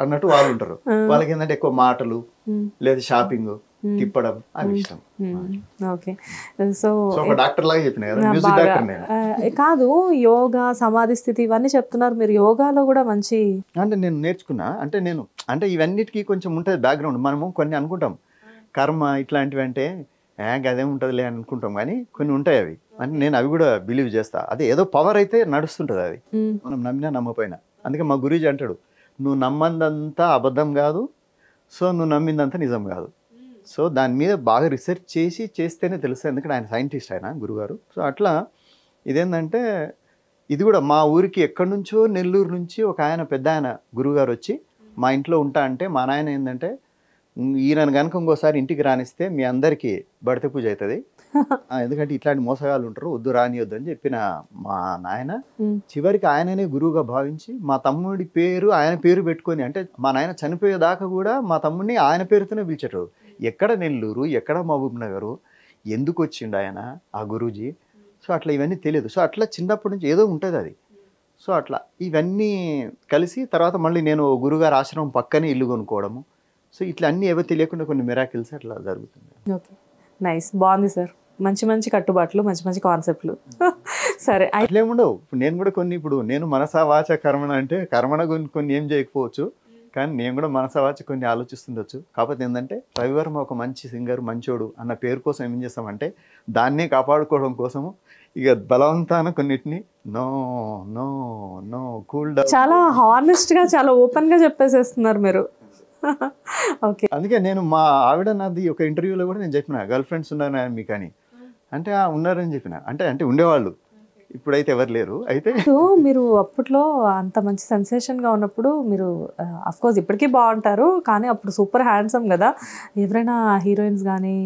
అన్నట్టు వాళ్ళు ఉంటారు. వాళ్ళకి ఏంటంటే ఎక్కువ మాటలు లేదా షాపింగ్ తిప్పడం అవి ఇష్టం. ఓకే, సో ఒక డాక్టర్ లాగా చెప్పిన కదా, మ్యూజిక్ డాక్టర్ నేను కాదు. యోగా, సమాధి స్థితి ఇవన్నీ చెప్తున్నారు మీరు, యోగాలో కూడా మంచి అంటే నేను నేర్చుకున్నా. అంటే ఇవన్నిటికీ కొంచెం ఉంటుంది బ్యాక్గ్రౌండ్. మనము కొన్ని అనుకుంటాం కర్మ ఇట్లాంటివి అంటే అదేం ఉంటుందిలే అని అనుకుంటాం, కానీ కొన్ని ఉంటాయి అవి. అంటే నేను అవి కూడా బిలీవ్ చేస్తా. అదే ఏదో పవర్ అయితే నడుస్తుంటుంది, అది మనం నమ్మినా నమ్మపోయినా. అందుకే మా గురూజీ అంటాడు, నువ్వు నమ్మందంతా అబద్ధం కాదు, సో నువ్వు నమ్మిందంతా నిజం కాదు. సో దాని మీద బాగా రీసెర్చ్ చేస్తేనే తెలుస్తుంది, ఎందుకంటే ఆయన సైంటిస్ట్, ఆయన గురుగారు. సో అట్లా ఇదేంటంటే ఇది కూడా మా ఊరికి ఎక్కడి నుంచో నెల్లూరు నుంచి ఒక ఆయన పెద్ద ఆయన గురుగారు వచ్చి మా ఇంట్లో ఉంటా అంటే, మా నాయన ఏంటంటే ఈయన కనుక ఇంకోసారి ఇంటికి రానిస్తే మీ అందరికీ బడితే పూజ అవుతుంది, ఎందుకంటే ఇట్లాంటి మోసగాళ్ళు ఉంటారు, వద్దు రానియొద్దు అని చెప్పిన మా నాయన చివరికి ఆయననే గురువుగా భావించి మా తమ్ముడి పేరు ఆయన పేరు పెట్టుకొని, అంటే మా నాయన చనిపోయేదాకా కూడా మా తమ్ముడిని ఆయన పేరుతోనే పిలిచేటోడు. ఎక్కడ నెల్లూరు, ఎక్కడ మహబూబ్ నగరు, ఎందుకు వచ్చిండు ఆయన ఆ గురూజీ. సో అట్లా ఇవన్నీ తెలియదు. సో అట్లా చిన్నప్పటి నుంచి ఏదో ఉంటుంది అది. సో అట్లా ఇవన్నీ కలిసి తర్వాత మళ్ళీ నేను గురుగారు ఆశ్రమం పక్కనే ఇల్లు కొనుక్కోవడము. సో ఇట్లా అన్నీ ఏవో తెలియకుండా కొన్ని మిరాకిల్స్ అట్లా జరుగుతుంది. ఓకే, నైస్, బాగుంది సార్. మంచి మంచి కట్టుబాట్లు, మంచి మంచి కాన్సెప్ట్లు. సరే, అట్లేముండవు. ఇప్పుడు నేను కూడా కొన్ని, ఇప్పుడు నేను మనసా వాచ కర్మణ అంటే కర్మణ కొన్ని ఏం చేయకపోవచ్చు, కానీ నేను కూడా మనసా వాచ కొన్ని ఆలోచిస్తుండొచ్చు. కాకపోతే ఏంటంటే రవివర్మ ఒక మంచి సింగర్, మంచోడు అన్న పేరు కోసం ఏం చేస్తామంటే దాన్నే కాపాడుకోవడం కోసము ఇక బలవంతాన కొన్నిటిని no no no cool down, చాలా హానెస్ట్ గా, చాలా ఓపెన్ గా చెప్పేసేస్తున్నారు మీరు. ఓకే, అందుకే నేను మా ఆవిడ నాది ఒక ఇంటర్వ్యూలో కూడా నేను చెప్పిన, గర్ల్ ఫ్రెండ్స్ ఉన్నారా మీకు అని అంటే ఉన్నారని చెప్పిన. అంటే ఉండేవాళ్ళు, ఇప్పుడైతే ఎవరు లేరు. అయితే మీరు అప్పట్లో అంత మంచి సెన్సేషన్ గా ఉన్నప్పుడు మీరు అఫ్ కోర్స్ ఇప్పటికీ బాగుంటారు, కానీ అప్పుడు సూపర్ హ్యాండ్సమ్ కదా. ఎవరైనా హీరోయిన్స్ కానీ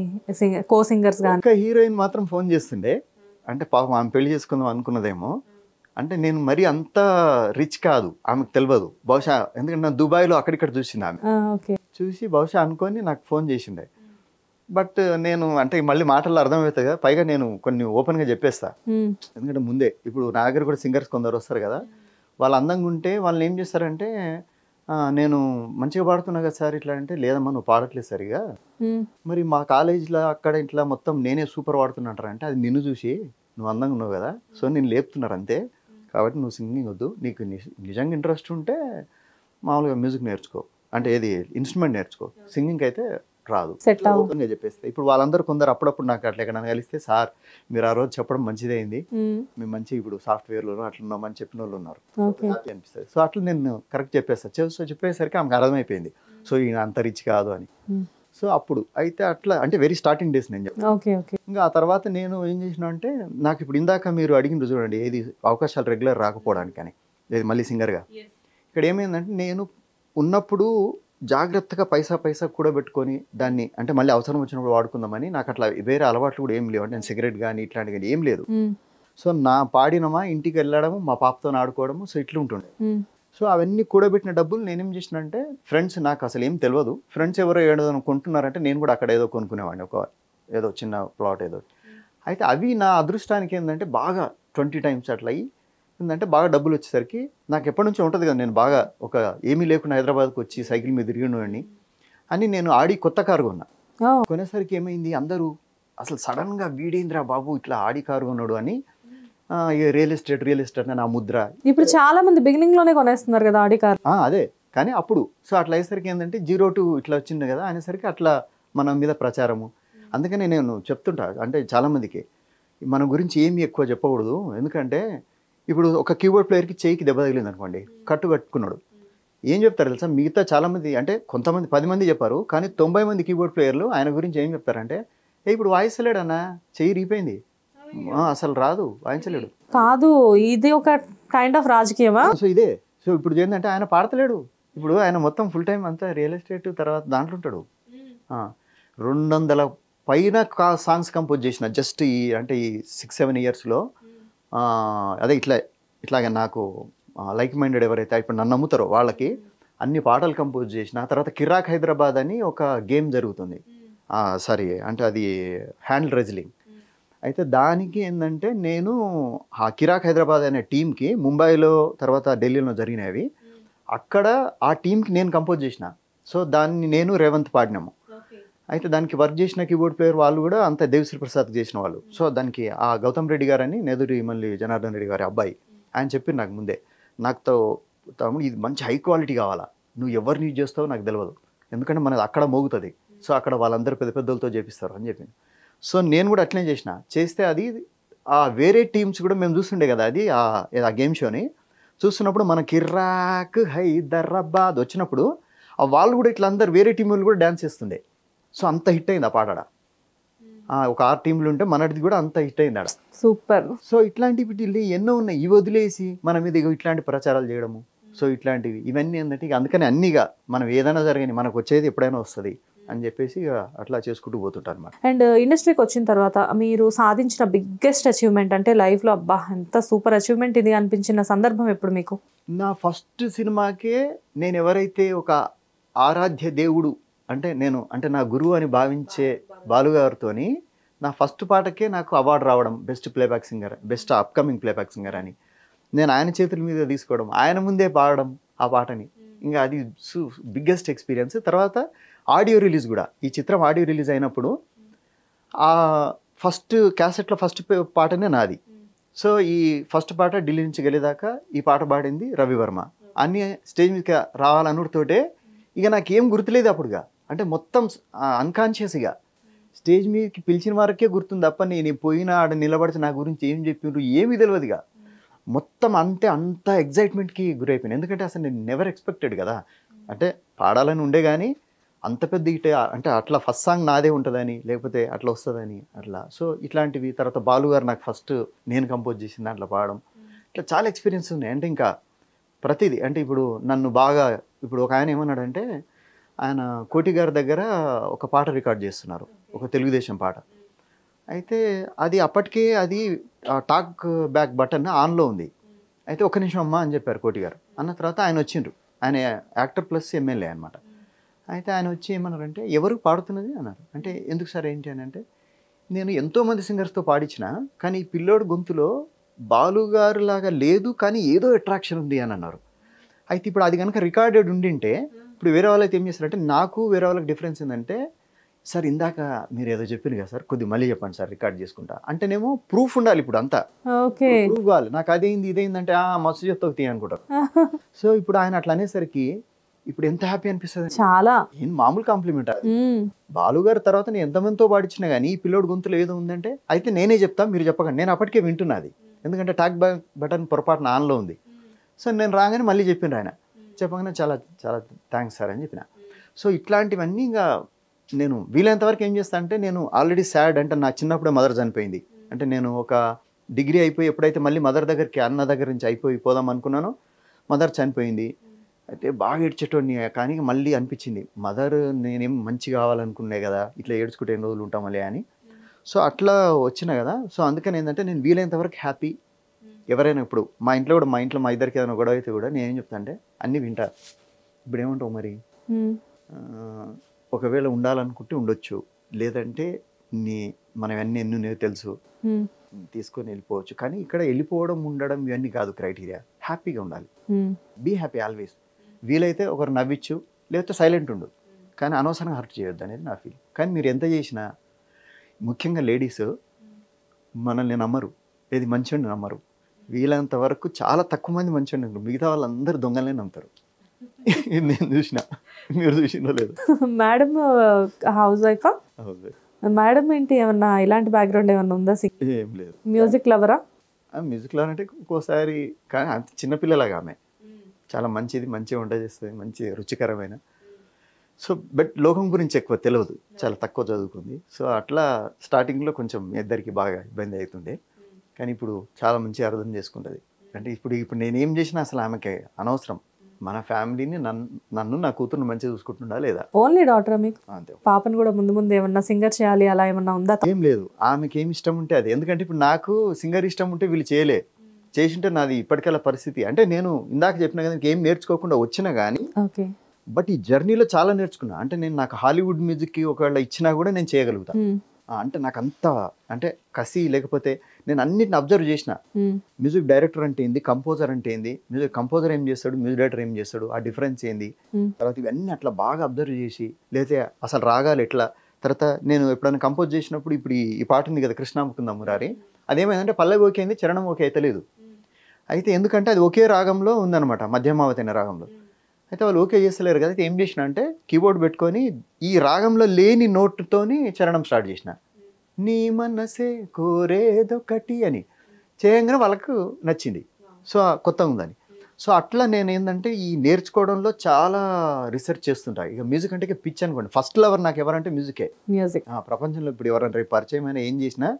కో సింగర్స్ కానీ? ఒక హీరోయిన్ మాత్రం ఫోన్ చేస్తుండే, అంటే పాపం ఆమె పెళ్లి చేసుకుందాం అనుకున్నదేమో. అంటే నేను మరీ అంత రిచ్ కాదు, ఆమెకు తెలియదు బహుశా, ఎందుకంటే నా దుబాయ్లో అక్కడిక్కడ చూసింది ఆమె. చూసి బహుశా అనుకొని నాకు ఫోన్ చేసిండే. బట్ నేను అంటే మళ్ళీ మాటల్లో అర్థమవుతుంది కదా, పైగా నేను కొన్ని ఓపెన్గా చెప్పేస్తా, ఎందుకంటే ముందే ఇప్పుడు నా దగ్గర కూడా సింగర్స్ కొందరు వస్తారు కదా, వాళ్ళు అందంగా ఉంటే వాళ్ళని ఏం చేస్తారంటే నేను మంచిగా పాడుతున్నా కదా సార్ ఇట్లా అంటే, లేదమ్మా నువ్వు పాడట్లేదు సరిగా, మరి మా కాలేజీలో అక్కడ ఇట్లా మొత్తం నేనే సూపర్ పాడుతున్నా అంటే అది నిన్ను చూసి నువ్వు అందంగా ఉన్నావు కదా, సో నేను లేపుతున్నారు అంతే, కాబట్టి నువ్వు సింగింగ్ వద్దు, నీకు నిజంగా ఇంట్రెస్ట్ ఉంటే మామూలుగా మ్యూజిక్ నేర్చుకో, అంటే ఏది ఇన్స్ట్రుమెంట్ నేర్చుకో, సింగింగ్ అయితే రాదు ఓపెన్గా చెప్పేస్తే. ఇప్పుడు వాళ్ళందరూ కొందరు అప్పుడప్పుడు నాకు అట్లా ఎక్కడ కలిస్తే, సార్ మీరు ఆ రోజు చెప్పడం మంచిదే అయింది, మేము మంచి ఇప్పుడు సాఫ్ట్వేర్లోనూ అట్లా ఉన్నామని చెప్పిన వాళ్ళు ఉన్నారు, హ్యాపీ అనిపిస్తుంది. సో అట్లా నేను కరెక్ట్ చెప్పేస్తాను. సో చెప్పేసరికి ఆమెకు అర్థమైపోయింది, సో ఈయన అంత రిచ్ కాదు అని. సో అప్పుడు అయితే అట్లా అంటే వెరీ స్టార్టింగ్ డేస్ నేను చెప్పాను. ఇంకా ఆ తర్వాత నేను ఏం చేసిన అంటే, నాకు ఇప్పుడు ఇందాక మీరు అడిగిన చూడండి ఏది అవకాశాలు రెగ్యులర్ రాకపోవడానికి అని, ఏది మళ్ళీ సింగర్గా, ఇక్కడ ఏమైందంటే నేను ఉన్నప్పుడు జాగ్రత్తగా పైసా కూడబెట్టుకొని దాన్ని అంటే మళ్ళీ అవసరం వచ్చినప్పుడు వాడుకుందామని, నాకు అట్లా వేరే అలవాట్లు కూడా ఏం లేవు, అంటే నేను సిగరెట్ కానీ ఇట్లాంటివి కానీ ఏం లేదు. సో నా పాడినమా ఇంటికి వెళ్ళడము, మా పాపతో ఆడుకోవడము, సో ఇట్లా ఉంటుండే. సో అవన్నీ కూడబెట్టిన డబ్బులు నేనేం చేసిన అంటే, ఫ్రెండ్స్ నాకు అసలు ఏం తెలియదు, ఫ్రెండ్స్ ఎవరో ఏదో కొంటున్నారంటే నేను కూడా అక్కడ ఏదో కొనుక్కునేవాడిని, ఒక ఏదో చిన్న ప్లాట్ ఏదో. అయితే అవి నా అదృష్టానికి ఏంటంటే బాగా 20 times అట్లా అయ్యి ఏంటంటే బాగా డబ్బులు వచ్చేసరికి, నాకు ఎప్పటి నుంచో ఉంటుంది కదా, నేను బాగా ఒక ఏమీ లేకుండా హైదరాబాద్కి వచ్చి సైకిల్ మీద తిరిగినవాడిని అని, నేను ఆడి కొత్త కారు కొన్నా. కొనేసరికి ఏమైంది, అందరూ అసలు సడన్గా వీడేంద్రా బాబు ఇట్లా ఆడి కారు కొన్నాడు అని, రియల్ ఎస్టేట్ అని నా ముద్ర. ఇప్పుడు చాలా మంది బిగినింగ్ లోనే కొనేస్తున్నారు కదా ఆడి కార్. అదే కానీ అప్పుడు సో అట్లా అయ్యేసరికి ఏంటంటే 0 to ఇట్లా వచ్చింది కదా అనేసరికి అట్లా మన మీద ప్రచారము. అందుకనే నేను చెప్తుంటా అంటే చాలామందికి మన గురించి ఏమి ఎక్కువ చెప్పకూడదు, ఎందుకంటే ఇప్పుడు ఒక కీబోర్డ్ ప్లేయర్కి చేయికి దెబ్బ తగిలింది అనుకోండి, కట్టుకున్నాడు, ఏం చెప్తారు తెలుసా, మిగతా చాలామంది అంటే కొంతమంది 10 మంది చెప్పారు, కానీ 90 మంది కీబోర్డ్ ప్లేయర్లు ఆయన గురించి ఏం చెప్తారంటే, ఇప్పుడు వాయిస్తలేడన్నా, చెయ్యి రీపోయింది, అసలు రాదు, వాయించలేడు. కాదు, ఇది ఒక కైండ్ ఆఫ్ రాజకీయమా? సో ఇదే. సో ఇప్పుడు ఏంటంటే ఆయన పాడతలేడు, ఇప్పుడు ఆయన మొత్తం ఫుల్ టైం అంతా రియల్ ఎస్టేట్ తర్వాత దాంట్లో ఉంటాడు. 200 పైన సాంగ్స్ కంపోజ్ చేసిన జస్ట్ ఈ అంటే ఈ 6-7 yearsలో. అదే ఇట్లాగే నాకు లైక్ మైండెడ్ ఎవరైతే ఇప్పుడు నన్ను నమ్ముతారో వాళ్ళకి అన్ని పాటలు కంపోజ్ చేసిన తర్వాత కిరాక్ హైదరాబాద్ అని ఒక గేమ్ జరుగుతుంది, సారీ అంటే అది హ్యాండ్ రెజ్లింగ్. అయితే దానికి ఏంటంటే నేను ఆ కిరాక్ హైదరాబాద్ అనే టీంకి ముంబైలో తర్వాత ఢిల్లీలో జరిగినవి, అక్కడ ఆ టీంకి నేను కంపోజ్ చేసిన. సో దాన్ని నేను రేవంత్ పాడినాము. అయితే దానికి వర్క్ చేసిన కీబోర్డ్ ప్లేయర్ వాళ్ళు కూడా అంత దేవిశ్రీ ప్రసాద్ చేసిన వాళ్ళు. సో దానికి ఆ గౌతమ్ రెడ్డి గారని నెదురి మళ్ళీ జనార్దన్ రెడ్డి గారి అబ్బాయి ఆయన చెప్పి నాకు ముందే, నాకు తమ్ముడు ఇది మంచి హై క్వాలిటీ కావాలా, నువ్వు ఎవరిని యూజ్ చేస్తావో నాకు తెలియదు, ఎందుకంటే మనది అక్కడ మోగుతుంది, సో అక్కడ వాళ్ళందరూ పెద్దలతో చేపిస్తారు అని చెప్పింది. సో నేను కూడా అట్లనే చేస్తే అది వేరే టీమ్స్ కూడా మేము చూస్తుండే కదా, అది ఆ గేమ్ షోని చూస్తున్నప్పుడు మన కిరాక్ హైదరాబాద్ వచ్చినప్పుడు వాళ్ళు కూడా ఇట్లా అందరు వేరే టీం వాళ్ళు కూడా డ్యాన్స్ చేస్తుండే. సో అంత హిట్ అయింది ఆ పాట, ఒక 6 teams ఉంటే మనది కూడా అంత హిట్ అయింది ఆడ. సూపర్. సో ఇట్లాంటివి ఎన్నో ఉన్నాయి, ఇవి వదిలేసి మన మీద ఇట్లాంటి ప్రచారాలు చేయడము, సో ఇట్లాంటివి ఇవన్నీ ఏంటంటే ఇక అందుకని అన్నీగా మనం ఏదైనా జరగని మనకు వచ్చేది ఎప్పుడైనా వస్తుంది అని చెప్పేసి ఇక అట్లా చేసుకుంటూ పోతుంటారు అన్నమాట. అండ్ ఇండస్ట్రీకి వచ్చిన తర్వాత మీరు సాధించిన బిగ్గెస్ట్ అచీవ్మెంట్ అంటే లైఫ్లో అబ్బా ఎంత సూపర్ అచీవ్మెంట్ ఇది అనిపించిన సందర్భం ఎప్పుడు మీకు? నా ఫస్ట్ సినిమాకే నేను ఎవరైతే ఒక ఆరాధ్య దేవుడు అంటే నా గురువు అని భావించే బాలుగారితోని నా ఫస్ట్ పాటకే నాకు అవార్డు రావడం, best playback singer, best upcoming playback singer అని నేను ఆయన చేతుల మీద తీసుకోవడం, ఆయన ముందే పాడడం ఆ పాటని, ఇంకా అది బిగ్గెస్ట్ ఎక్స్పీరియన్స్. తర్వాత ఆడియో రిలీజ్ కూడా, ఈ చిత్రం ఆడియో రిలీజ్ అయినప్పుడు ఆ ఫస్ట్ క్యాసెట్లో ఫస్ట్ పాటనే నాది. సో ఈ ఫస్ట్ పాట ఢిల్లీ నుంచి గెలిదాకా ఈ పాట పాడింది రవివర్మ. అన్ని స్టేజ్ మీద రావాలనుడితోటే ఇక నాకేం గుర్తులేదు అప్పుడుగా, అంటే మొత్తం అన్కాన్షియస్గా స్టేజ్ మీదకి పిలిచిన వారికే గుర్తుంది తప్ప నేను పోయిన ఆడ నిలబడితే నా గురించి ఏం చెప్పిండ్రు ఏమీ తెలియదుగా, మొత్తం అంత ఎగ్జైట్మెంట్కి గురైపోయాను. ఎందుకంటే అసలు నేను నెవర్ ఎక్స్పెక్టెడ్ కదా, అంటే పాడాలని ఉండే కానీ అంత పెద్ద ఇటే అంటే అట్లా ఫస్ట్ సాంగ్ నాదే ఉంటుందని లేకపోతే అట్లా వస్తుందని అట్లా. సో ఇట్లాంటివి తర్వాత బాలుగారు నాకు ఫస్ట్ నేను కంపోజ్ చేసిన దాంట్లో పాడడం, ఇట్లా చాలా ఎక్స్పీరియన్స్ ఉన్నాయి. అంటే ఇంకా ప్రతిదీ అంటే ఇప్పుడు నన్ను బాగా ఇప్పుడు ఒక ఆయన ఏమన్నాడంటే, ఆయన కోటి గారి దగ్గర ఒక పాట రికార్డ్ చేస్తున్నారు, ఒక తెలుగుదేశం పాట. అయితే అది అప్పటికే అది టాక్ బ్యాక్ బటన్ ఆన్లో ఉంది. అయితే 1 నిమిషం అమ్మా అని చెప్పారు కోటి గారు. అన్న తర్వాత ఆయన వచ్చిండ్రు, ఆయన యాక్టర్ ప్లస్ ఎమ్మెల్యే అనమాట. అయితే ఆయన వచ్చి ఏమన్నారంటే ఎవరు పాడుతున్నది అన్నారు. అంటే ఎందుకు సార్ ఏంటి అని అంటే, నేను ఎంతోమంది సింగర్స్తో పాడించిన కానీ ఈ పిల్లోడు గొంతులో బాలుగారు లాగా లేదు కానీ ఏదో అట్రాక్షన్ ఉంది అని అన్నారు. అయితే ఇప్పుడు అది కనుక రికార్డెడ్ ఉండింటే ఇప్పుడు వేరే వాళ్ళైతే ఏం చేస్తారంటే, నాకు వేరే వాళ్ళకి డిఫరెన్స్ ఏంటంటే, సార్ ఇందాక మీరు ఏదో చెప్పింది కదా సార్, కొద్దిగా మళ్ళీ చెప్పండి సార్ రికార్డ్ చేసుకుంటా అంటేనేమో ప్రూఫ్ ఉండాలి. ఇప్పుడు అంతా ఓకే. ప్రూఫ్ కావాలి, నాకు అదేంది ఇదేందంటే మస్తు చెప్తావు తీ అనుకుంటారు. సో ఇప్పుడు ఆయన అట్లా అనేసరికి ఇప్పుడు ఎంత హ్యాపీ అనిపిస్తుంది. చాలా ఏం మామూలు కాంప్లిమెంట్ అది. బాలు గారి తర్వాత నేను ఎంతమందితో పాడించినా కానీ ఈ పిల్లోడు గొంతులో ఏదో ఉందంటే అయితే నేనే చెప్తా, మీరు చెప్పకండి. నేను అప్పటికే వింటున్నది, ఎందుకంటే టాక్ బటన్ పొరపాటున ఆన్లో ఉంది. సో నేను రాగానే మళ్ళీ చెప్పిండ్రు ఆయన, చెప్పగానే చాలా చాలా థ్యాంక్స్ సార్ అని చెప్పిన. సో ఇట్లాంటివన్నీ ఇంకా నేను వీలైనంతవరకు ఏం చేస్తాను అంటే, నేను ఆల్రెడీ సాడ్ అంటే నా చిన్నప్పుడే మదర్ చనిపోయింది. అంటే నేను ఒక డిగ్రీ అయిపోయి ఎప్పుడైతే మళ్ళీ మదర్ దగ్గరికి అన్న దగ్గర నుంచి అయిపోయి పోదాం అనుకున్నానో మదర్ చనిపోయింది. అయితే బాగా ఏడ్చేటోడిని, కానీ మళ్ళీ అనిపించింది మదర్ నేనేం మంచి కావాలనుకునే కదా, ఇట్లా ఏడ్చుకుంటే ఎన్ని రోజులు ఉంటాం మళ్ళీ అని. సో అట్లా వచ్చిన కదా. సో అందుకని ఏంటంటే నేను వీలైనంతవరకు హ్యాపీ. ఎవరైనా ఇప్పుడు మా ఇంట్లో కూడా, మా ఇద్దరికి ఏదైనా గొడవ అయితే కూడా నేను ఏం చెప్తాను అంటే అన్నీ వింటా. ఇప్పుడు ఏమంటావు మరి, ఒకవేళ ఉండాలనుకుంటే ఉండొచ్చు, లేదంటే మనం అన్నీ ఎన్నో తెలుసు తీసుకొని వెళ్ళిపోవచ్చు. కానీ ఇక్కడ వెళ్ళిపోవడం ఉండడం ఇవన్నీ కాదు క్రైటీరియా. హ్యాపీగా ఉండాలి, బీ హ్యాపీ ఆల్వేస్. వీలైతే ఒకరు నవ్విచ్చు, లేకపోతే సైలెంట్ ఉండు, కానీ అనవసరంగా హర్ట్ చేయొద్దు అనేది నా ఫీల్. కానీ మీరు ఎంత చేసినా, ముఖ్యంగా లేడీస్ మనల్ని నమ్మరు, ఏది మంచిగా నమ్మరు. వీలంత వరకు చాలా తక్కువ మంది మంచిగా నమ్మరు, మిగతా వాళ్ళందరూ దొంగలనే నమ్ముతారు. నేను చూసిన, మీరు చూసినో లేదు. Madam house వైఫా? మేడం ఏంటి ఏమన్నా ఇలాంటి బ్యాక్గ్రౌండ్ ఏమన్నా ఉందా? ఏం లేదు. మ్యూజిక్ లవరా? మ్యూజిక్ లవర్ అంటే ఒక్కోసారి, కానీ అంత చిన్నపిల్లలాగా ఆమె చాలా మంచిగా వంట చేస్తుంది, మంచి రుచికరమైన. సో బట్ లోకం గురించి ఎక్కువ తెలియదు, చాలా తక్కువ చదువుకుంది. సో అట్లా స్టార్టింగ్లో కొంచెం ఇద్దరికి బాగా ఇబ్బంది అవుతుండే, కానీ ఇప్పుడు చాలా మంచిగా అర్థం చేసుకుంటుంది. అంటే ఇప్పుడు నేనేం చేసినా అసలు ఆమెకి అనవసరం. మన ఫ్యామిలీని, నన్ను నా కూతురుని మంచిగా చూసుకుంటుండా లేదా. ఓన్లీ డాటరా మీకు? అంతే. పాపను కూడా ముందు ఏమన్నా సింగర్ చేయాలి అలా ఏమన్నా ఉందా? ఏం లేదు, ఆమెకి ఏమి ఇష్టం ఉంటే అది. ఎందుకంటే ఇప్పుడు నాకు సింగర్ ఇష్టం ఉంటే వీళ్ళు చేసింటే నాది ఇప్పటికల్లా పరిస్థితి. అంటే నేను ఇందాక చెప్పిన కదా, ఏం నేర్చుకోకుండా వచ్చినా కానీ, బట్ ఈ జర్నీలో చాలా నేర్చుకున్నా. అంటే నాకు హాలీవుడ్ మ్యూజిక్కి ఒకవేళ ఇచ్చినా కూడా నేను చేయగలుగుతా. అంటే నాకు అంత అంటే కసి, లేకపోతే నేను అన్నిటిని అబ్జర్వ్ చేసిన. మ్యూజిక్ డైరెక్టర్ అంటే ఏంది, కంపోజర్ అంటే ఏంది, మ్యూజిక్ కంపోజర్ ఏం చేస్తాడు, మ్యూజిక్ డైరెక్టర్ ఏం చేస్తాడు, ఆ డిఫరెన్స్ ఏంది, తర్వాత ఇవన్నీ అట్లా బాగా అబ్జర్వ్ చేసి, లేకపోతే అసలు రాగాలు ఎట్లా. తర్వాత నేను ఎప్పుడైనా కంపోజ్ చేసినప్పుడు, ఇప్పుడు ఈ పాట ఉంది కదా కృష్ణ ముకుంద మురారి, అదేమైందంటే పల్లవి ఓకే అయింది, చరణం ఓకే అయితే లేదు. అయితే ఎందుకంటే అది ఒకే రాగంలో ఉందన్నమాట, మధ్యమావతి అనే రాగంలో. అయితే వాళ్ళు ఓకే చేస్తలేరు కదా. అయితే ఏం చేసిన అంటే కీబోర్డ్ పెట్టుకొని ఈ రాగంలో లేని నోట్తోని చరణం స్టార్ట్ చేసిన. నీ మనసే కోరేదొకటి అని చేయగానే వాళ్ళకు నచ్చింది. సో కొత్తగా ఉందని. సో అట్లా నేను ఏంటంటే ఈ నేర్చుకోవడంలో చాలా రీసెర్చ్ చేస్తుంటా. ఇక మ్యూజిక్ అంటే పిచ్ అనుకోండి. ఫస్ట్ లవర్ నాకు ఎవరంటే మ్యూజిక్. ప్రపంచంలో ఇప్పుడు ఎవరంటే పరిచయం అయినా ఏం చేసినా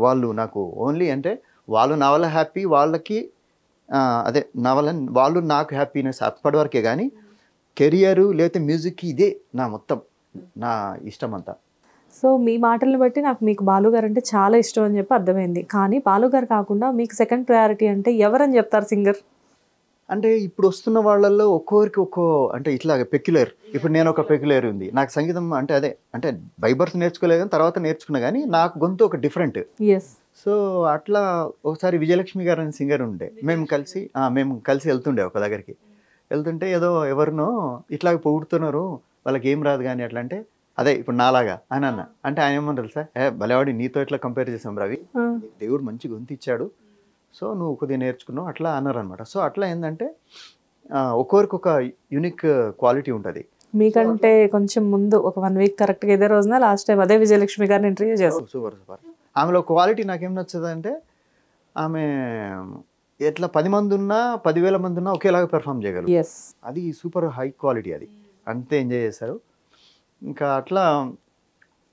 వాళ్ళు నాకు ఓన్లీ అంటే వాళ్ళు నా వల్ల హ్యాపీ, వాళ్ళకి అదే నా వల్ల వాళ్ళు నాకు హ్యాపీనెస్ అప్పటి వరకే. కానీ కెరియరు లేకపోతే మ్యూజిక్ ఇదే నా మొత్తం, నా ఇష్టం అంతా. సో మీ మాటలను బట్టి నాకు మీకు బాలుగారు అంటే చాలా ఇష్టం అని చెప్పి అర్థమైంది. కానీ బాలుగారు కాకుండా మీకు సెకండ్ ప్రయారిటీ అంటే ఎవరని చెప్తారు సింగర్? అంటే ఇప్పుడు వస్తున్న వాళ్ళల్లో ఒక్కొక్కరికి అంటే ఇట్లా పెక్యులర్. ఇప్పుడు నేను ఒక పెక్యులర్ ఉంది నాకు సంగీతం అంటే, అదే అంటే బై బర్త్ నేర్చుకోలేదు కానీ తర్వాత నేర్చుకున్నా, కానీ నాకు గొంతు ఒక డిఫరెంట్. సో అట్లా ఒకసారి విజయలక్ష్మి గారు అని సింగర్ ఉండే, మేము కలిసి వెళ్తుండే ఒక దగ్గరికి. వెళ్తుంటే ఏదో ఎవరినో ఇట్లా పొగుడుతున్నారు, వాళ్ళకి ఏం రాదు కానీ అట్లా అంటే, అదే ఇప్పుడు నాలాగా అని అన్న. అంటే ఆయన ఏమన్నా తెలుసా, భలేవాడి నీతో ఎట్లా కంపేర్ చేసాం రవి, దేవుడు మంచి గొంతు ఇచ్చాడు, సో నువ్వు కొద్దిగా నేర్చుకున్నావు అట్లా అన్నారు అనమాట. సో అట్లా ఏంటంటే ఒక్కొక్కరికి ఒక యూనిక్ క్వాలిటీ ఉంటుంది. మీకంటే కొంచెం ముందు ఒక 1 వీక్ కరెక్ట్గా ఇదే రోజున లాస్ట్ టైం అదే విజయలక్ష్మి గారిని ఇంటర్వ్యూ చేస్తాం. సూపర్. ఆమెలో క్వాలిటీ నాకేం నచ్చుతుంది అంటే, ఆమె ఎట్లా 10 మంది ఉన్నా 10,000 మంది ఉన్నా ఒకేలాగా పెర్ఫామ్ చేయగలరు. అది సూపర్ హై క్వాలిటీ, అది అంతే ఎంజాయ్ చేస్తారు. ఇంకా అట్లా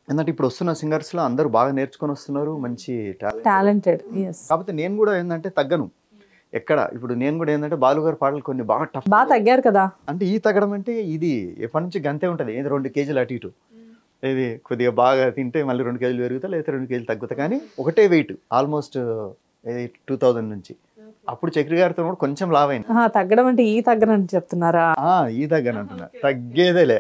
ఏంటంటే ఇప్పుడు వస్తున్న సింగర్స్లో అందరూ బాగా నేర్చుకొని వస్తున్నారు, మంచి టాలెంటెడ్. కాకపోతే నేను కూడా ఏంటంటే తగ్గను ఎక్కడ. ఇప్పుడు నేను కూడా ఏంటంటే బాలుగారు పాటలు కొన్ని బాగా టఫ్, బాగా తగ్గారు కదా. అంటే ఈ తగ్గడం అంటే ఇది ఎప్పటి నుంచి గంతే ఉంటుంది, 2 కేజీలు అటు ఇటు. ఇది కొద్దిగా బాగా తింటే మళ్ళీ 2 కేజీలు పెరుగుతా, లేదా 2 కేజీలు తగ్గుతా, కానీ ఒకటే వెయిట్ ఆల్మోస్ట్ 2000 నుంచి. అప్పుడు చక్రి గారితో కూడా కొంచెం లావైన. తగ్గడం అంటే ఈ తగ్గనని చెప్తున్నారా? ఈ తగ్గని అంటున్నా, తగ్గేదేలే.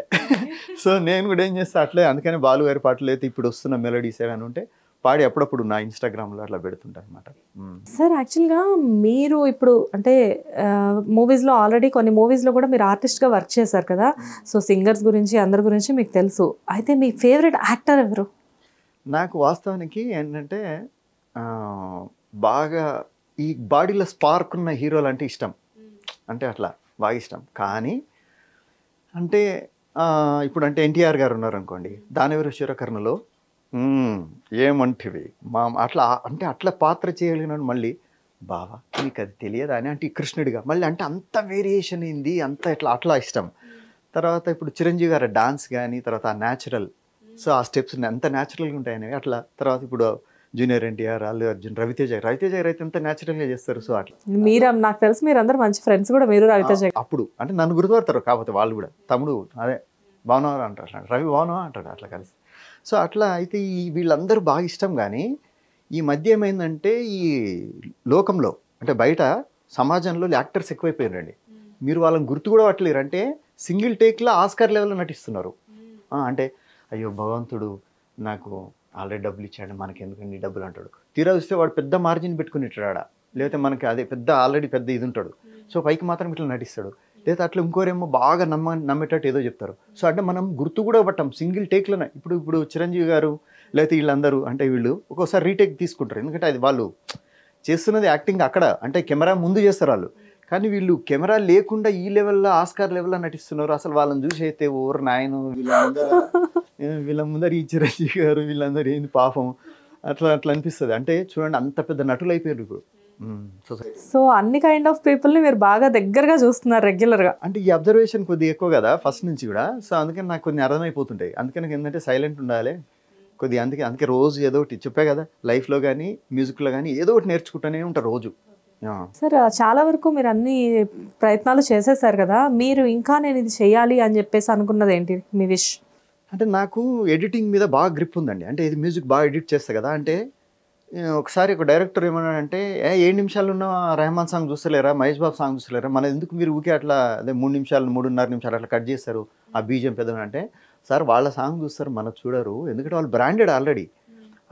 సో నేను కూడా ఏం చేస్తా అట్లే. అందుకని బాలు గారి పాటలు అయితే ఇప్పుడు వస్తున్న మెలోడీస్ ఏమైనా ఉంటే పాడి అప్పుడప్పుడు నా ఇన్స్టాగ్రామ్లో అట్లా పెడుతుంటాను అనమాట. సార్ యాక్చువల్గా మీరు ఇప్పుడు అంటే మూవీస్లో ఆల్రెడీ కొన్ని మూవీస్లో కూడా మీరు ఆర్టిస్ట్గా వర్క్ చేశారు కదా, సో సింగర్స్ గురించి అందరి గురించి మీకు తెలుసు. అయితే మీ ఫేవరెట్ యాక్టర్ ఎవరు? నాకు వాస్తవానికి ఏంటంటే బాగా ఈ బాడీలో స్పార్క్ ఉన్న హీరోలు అంటే ఇష్టం, అంటే అట్లా బాగా ఇష్టం. కానీ అంటే ఇప్పుడు అంటే ఎన్టీఆర్ గారు ఉన్నారు అనుకోండి, దానవీర శూరకర్ణలో ఏమంటివి మా అట్లా అంటే అట్లా పాత్ర చేయగలిగినాడు. మళ్ళీ బావా నీకు అది తెలియదా అని అంటే కృష్ణుడిగా మళ్ళీ అంటే అంత వేరియేషన్ అయింది, అంత ఇట్లా అట్లా ఇష్టం. తర్వాత ఇప్పుడు చిరంజీవి గారి డాన్స్ కానీ, తర్వాత ఆ న్యాచురల్, సో ఆ స్టెప్స్ ఎంత న్యాచురల్గా ఉంటాయని అట్లా. తర్వాత ఇప్పుడు జూనియర్ ఎన్టీఆర్, అల్లు అర్జున్, రవితేజ గారు అయితే ఎంత న్యాచురల్గా చేస్తారు. సో అట్లా మీరు నాకు తెలిసి మీరు అందరు మంచి ఫ్రెండ్స్ కూడా, మీరు రవితేజ అప్పుడు అంటే నన్ను గుర్తుపడతారు. కాకపోతే వాళ్ళు కూడా తమ్ముడు అదే బాగున్నారా అంటారు, అట్లా రవి బాగున్నావా అంటారు అట్లా కలిసి. సో అట్లా అయితే ఈ వీళ్ళందరూ బాగా ఇష్టం. కానీ ఈ మధ్య ఏమైందంటే ఈ లోకంలో అంటే బయట సమాజంలో యాక్టర్స్ ఎక్కువైపోయారండి. మీరు వాళ్ళని గుర్తు కూడా పట్టలేరు. అంటే సింగిల్ టేక్లో ఆస్కార్ లెవెల్లో నటిస్తున్నారు. అంటే అయ్యో భగవంతుడు నాకు ఆల్రెడీ డబ్బులు ఇచ్చాడు, మనకి ఎందుకండి డబ్బులు అంటాడు. తీరా చూస్తే వాడు పెద్ద మార్జిన్ పెట్టుకుని ఇట్టాడా, లేకపోతే మనకి అదే పెద్ద ఆల్రెడీ పెద్ద ఇది ఉంటాడు. సో పైకి మాత్రం ఇట్లా నటిస్తాడు. లేదా అట్లా ఇంకోరేమో బాగా నమ్మేటట్టు ఏదో చెప్తారు. సో అంటే మనం గుర్తు కూడా పట్టాం సింగిల్ టేక్లోనే. ఇప్పుడు చిరంజీవి గారు లేకపోతే వీళ్ళందరూ అంటే వీళ్ళు ఒక్కోసారి రీటేక్ తీసుకుంటారు, ఎందుకంటే అది వాళ్ళు చేస్తున్నది యాక్టింగ్ అక్కడ అంటే కెమెరా ముందు చేస్తారు వాళ్ళు. కానీ వీళ్ళు కెమెరా లేకుండా ఈ లెవెల్లో ఆస్కార్ లెవెల్లో నటిస్తున్నారు. అసలు వాళ్ళని చూసి అయితే ఓరు నాయను వీళ్ళ ముందర ఈ చిరంజీవి గారు వీళ్ళందరూ ఏంది పాపం అట్లా అట్లా అనిపిస్తుంది. అంటే చూడండి అంత పెద్ద నటులు అయిపోయారు ఇప్పుడు సొసైటీ. సో అన్ని కైండ్ ఆఫ్ పీపుల్ని మీరు బాగా దగ్గరగా చూస్తున్నారు రెగ్యులర్గా. అంటే ఈ అబ్జర్వేషన్ కొద్దిగా ఎక్కువ కదా ఫస్ట్ నుంచి కూడా. సో అందుకని నాకు కొన్ని అర్థమైపోతుంటాయి. అందుకని ఏంటంటే సైలెంట్ ఉండాలి కొద్దిగా. అందుకే రోజు ఏదో ఒకటి చెప్పే కదా, లైఫ్లో కానీ మ్యూజిక్లో కానీ ఏదో ఒకటి నేర్చుకుంటూనే ఉంటారు రోజు. సార్ చాలా వరకు మీరు అన్ని ప్రయత్నాలు చేసేసారు కదా, మీరు ఇంకా నేను ఇది చేయాలి అని చెప్పేసి అనుకున్నది ఏంటి మీ విష్? అంటే నాకు ఎడిటింగ్ మీద బాగా గ్రిప్ ఉందండి. అంటే ఇది మ్యూజిక్ బాగా ఎడిట్ చేస్తా కదా. అంటే ఒకసారి ఒక డైరెక్టర్ ఏమన్నాడంటే 7 నిమిషాలు ఉన్న రెహమాన్ సాంగ్ చూస్తలేరా, మహేష్ బాబు సాంగ్ చూస్తలేరా, మన ఎందుకు మీరు ఊకే అట్లా అదే 3 నిమిషాలు 3.5 నిమిషాలు అట్లా కట్ చేస్తారు ఆ బీజం పెద్ద అంటే, సార్ వాళ్ళ సాంగ్ చూస్తారు మన చూడరు, ఎందుకంటే వాళ్ళు బ్రాండెడ్ ఆల్రెడీ.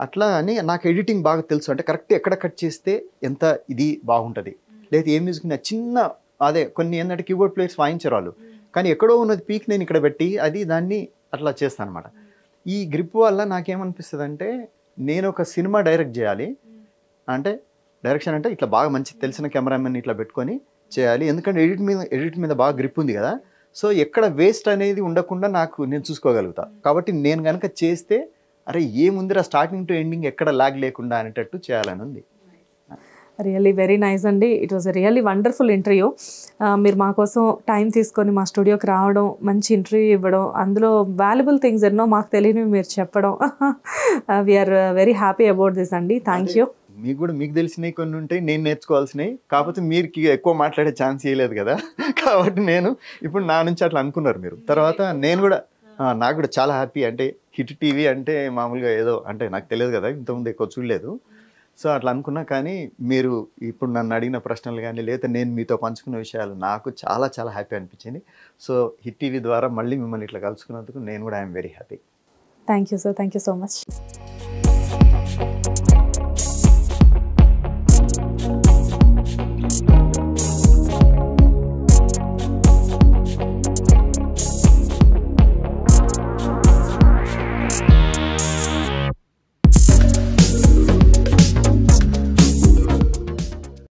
అట్లా అని నాకు ఎడిటింగ్ బాగా తెలుసు. అంటే కరెక్ట్ ఎక్కడ కట్ చేస్తే ఎంత ఇది బాగుంటుంది, లేదా ఏ మ్యూజిక్ చిన్న అదే కొన్ని ఏంటంటే కీబోర్డ్ ప్లేయర్స్ వాయించారు వాళ్ళు, కానీ ఎక్కడో ఉన్నది పీక్ నేను ఇక్కడ పెట్టి అది దాన్ని అట్లా చేస్తాను అనమాట. ఈ గ్రిప్ వల్ల నాకేమనిపిస్తుంది అంటే నేను ఒక సినిమా డైరెక్ట్ చేయాలి అంటే, డైరెక్షన్ అంటే ఇట్లా బాగా మంచి తెలిసిన కెమెరామెన్ ఇట్లా పెట్టుకొని చేయాలి. ఎందుకంటే ఎడిట్ మీద బాగా గ్రిప్ ఉంది కదా. సో ఎక్కడ వేస్ట్ అనేది ఉండకుండా నేను చూసుకోగలుగుతా. కాబట్టి నేను కనుక చేస్తే అరే ఏముందిరా స్టార్టింగ్ టు ఎండింగ్ ఎక్కడ లాగ్ లేకుండా అనేటట్టు చేయాలని ఉంది. రియల్లీ వెరీ నైస్ అండి. It was really wonderful interview. మీరు మా కోసం టైం తీసుకొని మా స్టూడియోకి రావడం, మంచి ఇంటర్వ్యూ ఇవ్వడం, అందులో వాల్యుబుల్ థింగ్స్ ఎన్నో మాకు తెలియనివి మీరు చెప్పడం, we are very happy about this అండి. Thank you. మీకు తెలిసినవి కొన్ని ఉంటాయి, నేను నేర్చుకోవాల్సినవి. కాకపోతే మీరు ఎక్కువ మాట్లాడే ఛాన్స్ ఇవ్వలేదు కదా, కాబట్టి నేను ఇప్పుడు నా నుంచి అట్లా అనుకున్నారు మీరు. తర్వాత నేను కూడా నాకు కూడా చాలా హ్యాపీ. అంటే హిట్ టీవీ అంటే మామూలుగా ఏదో అంటే నాకు తెలియదు కదా, ఇంతకుముందు ఎక్కువ చూడలేదు. సో అట్లా అనుకున్నా. కానీ మీరు ఇప్పుడు నన్ను అడిగిన ప్రశ్నలు కానీ లేదా నేను మీతో పంచుకున్న విషయాలు నాకు చాలా చాలా హ్యాపీ అనిపించింది. సో హిట్ టీవీ ద్వారా మళ్ళీ మిమ్మల్ని ఇట్లా కలుసుకున్నందుకు నేను కూడా I'm very happy. Thank you sir. Thank you so much.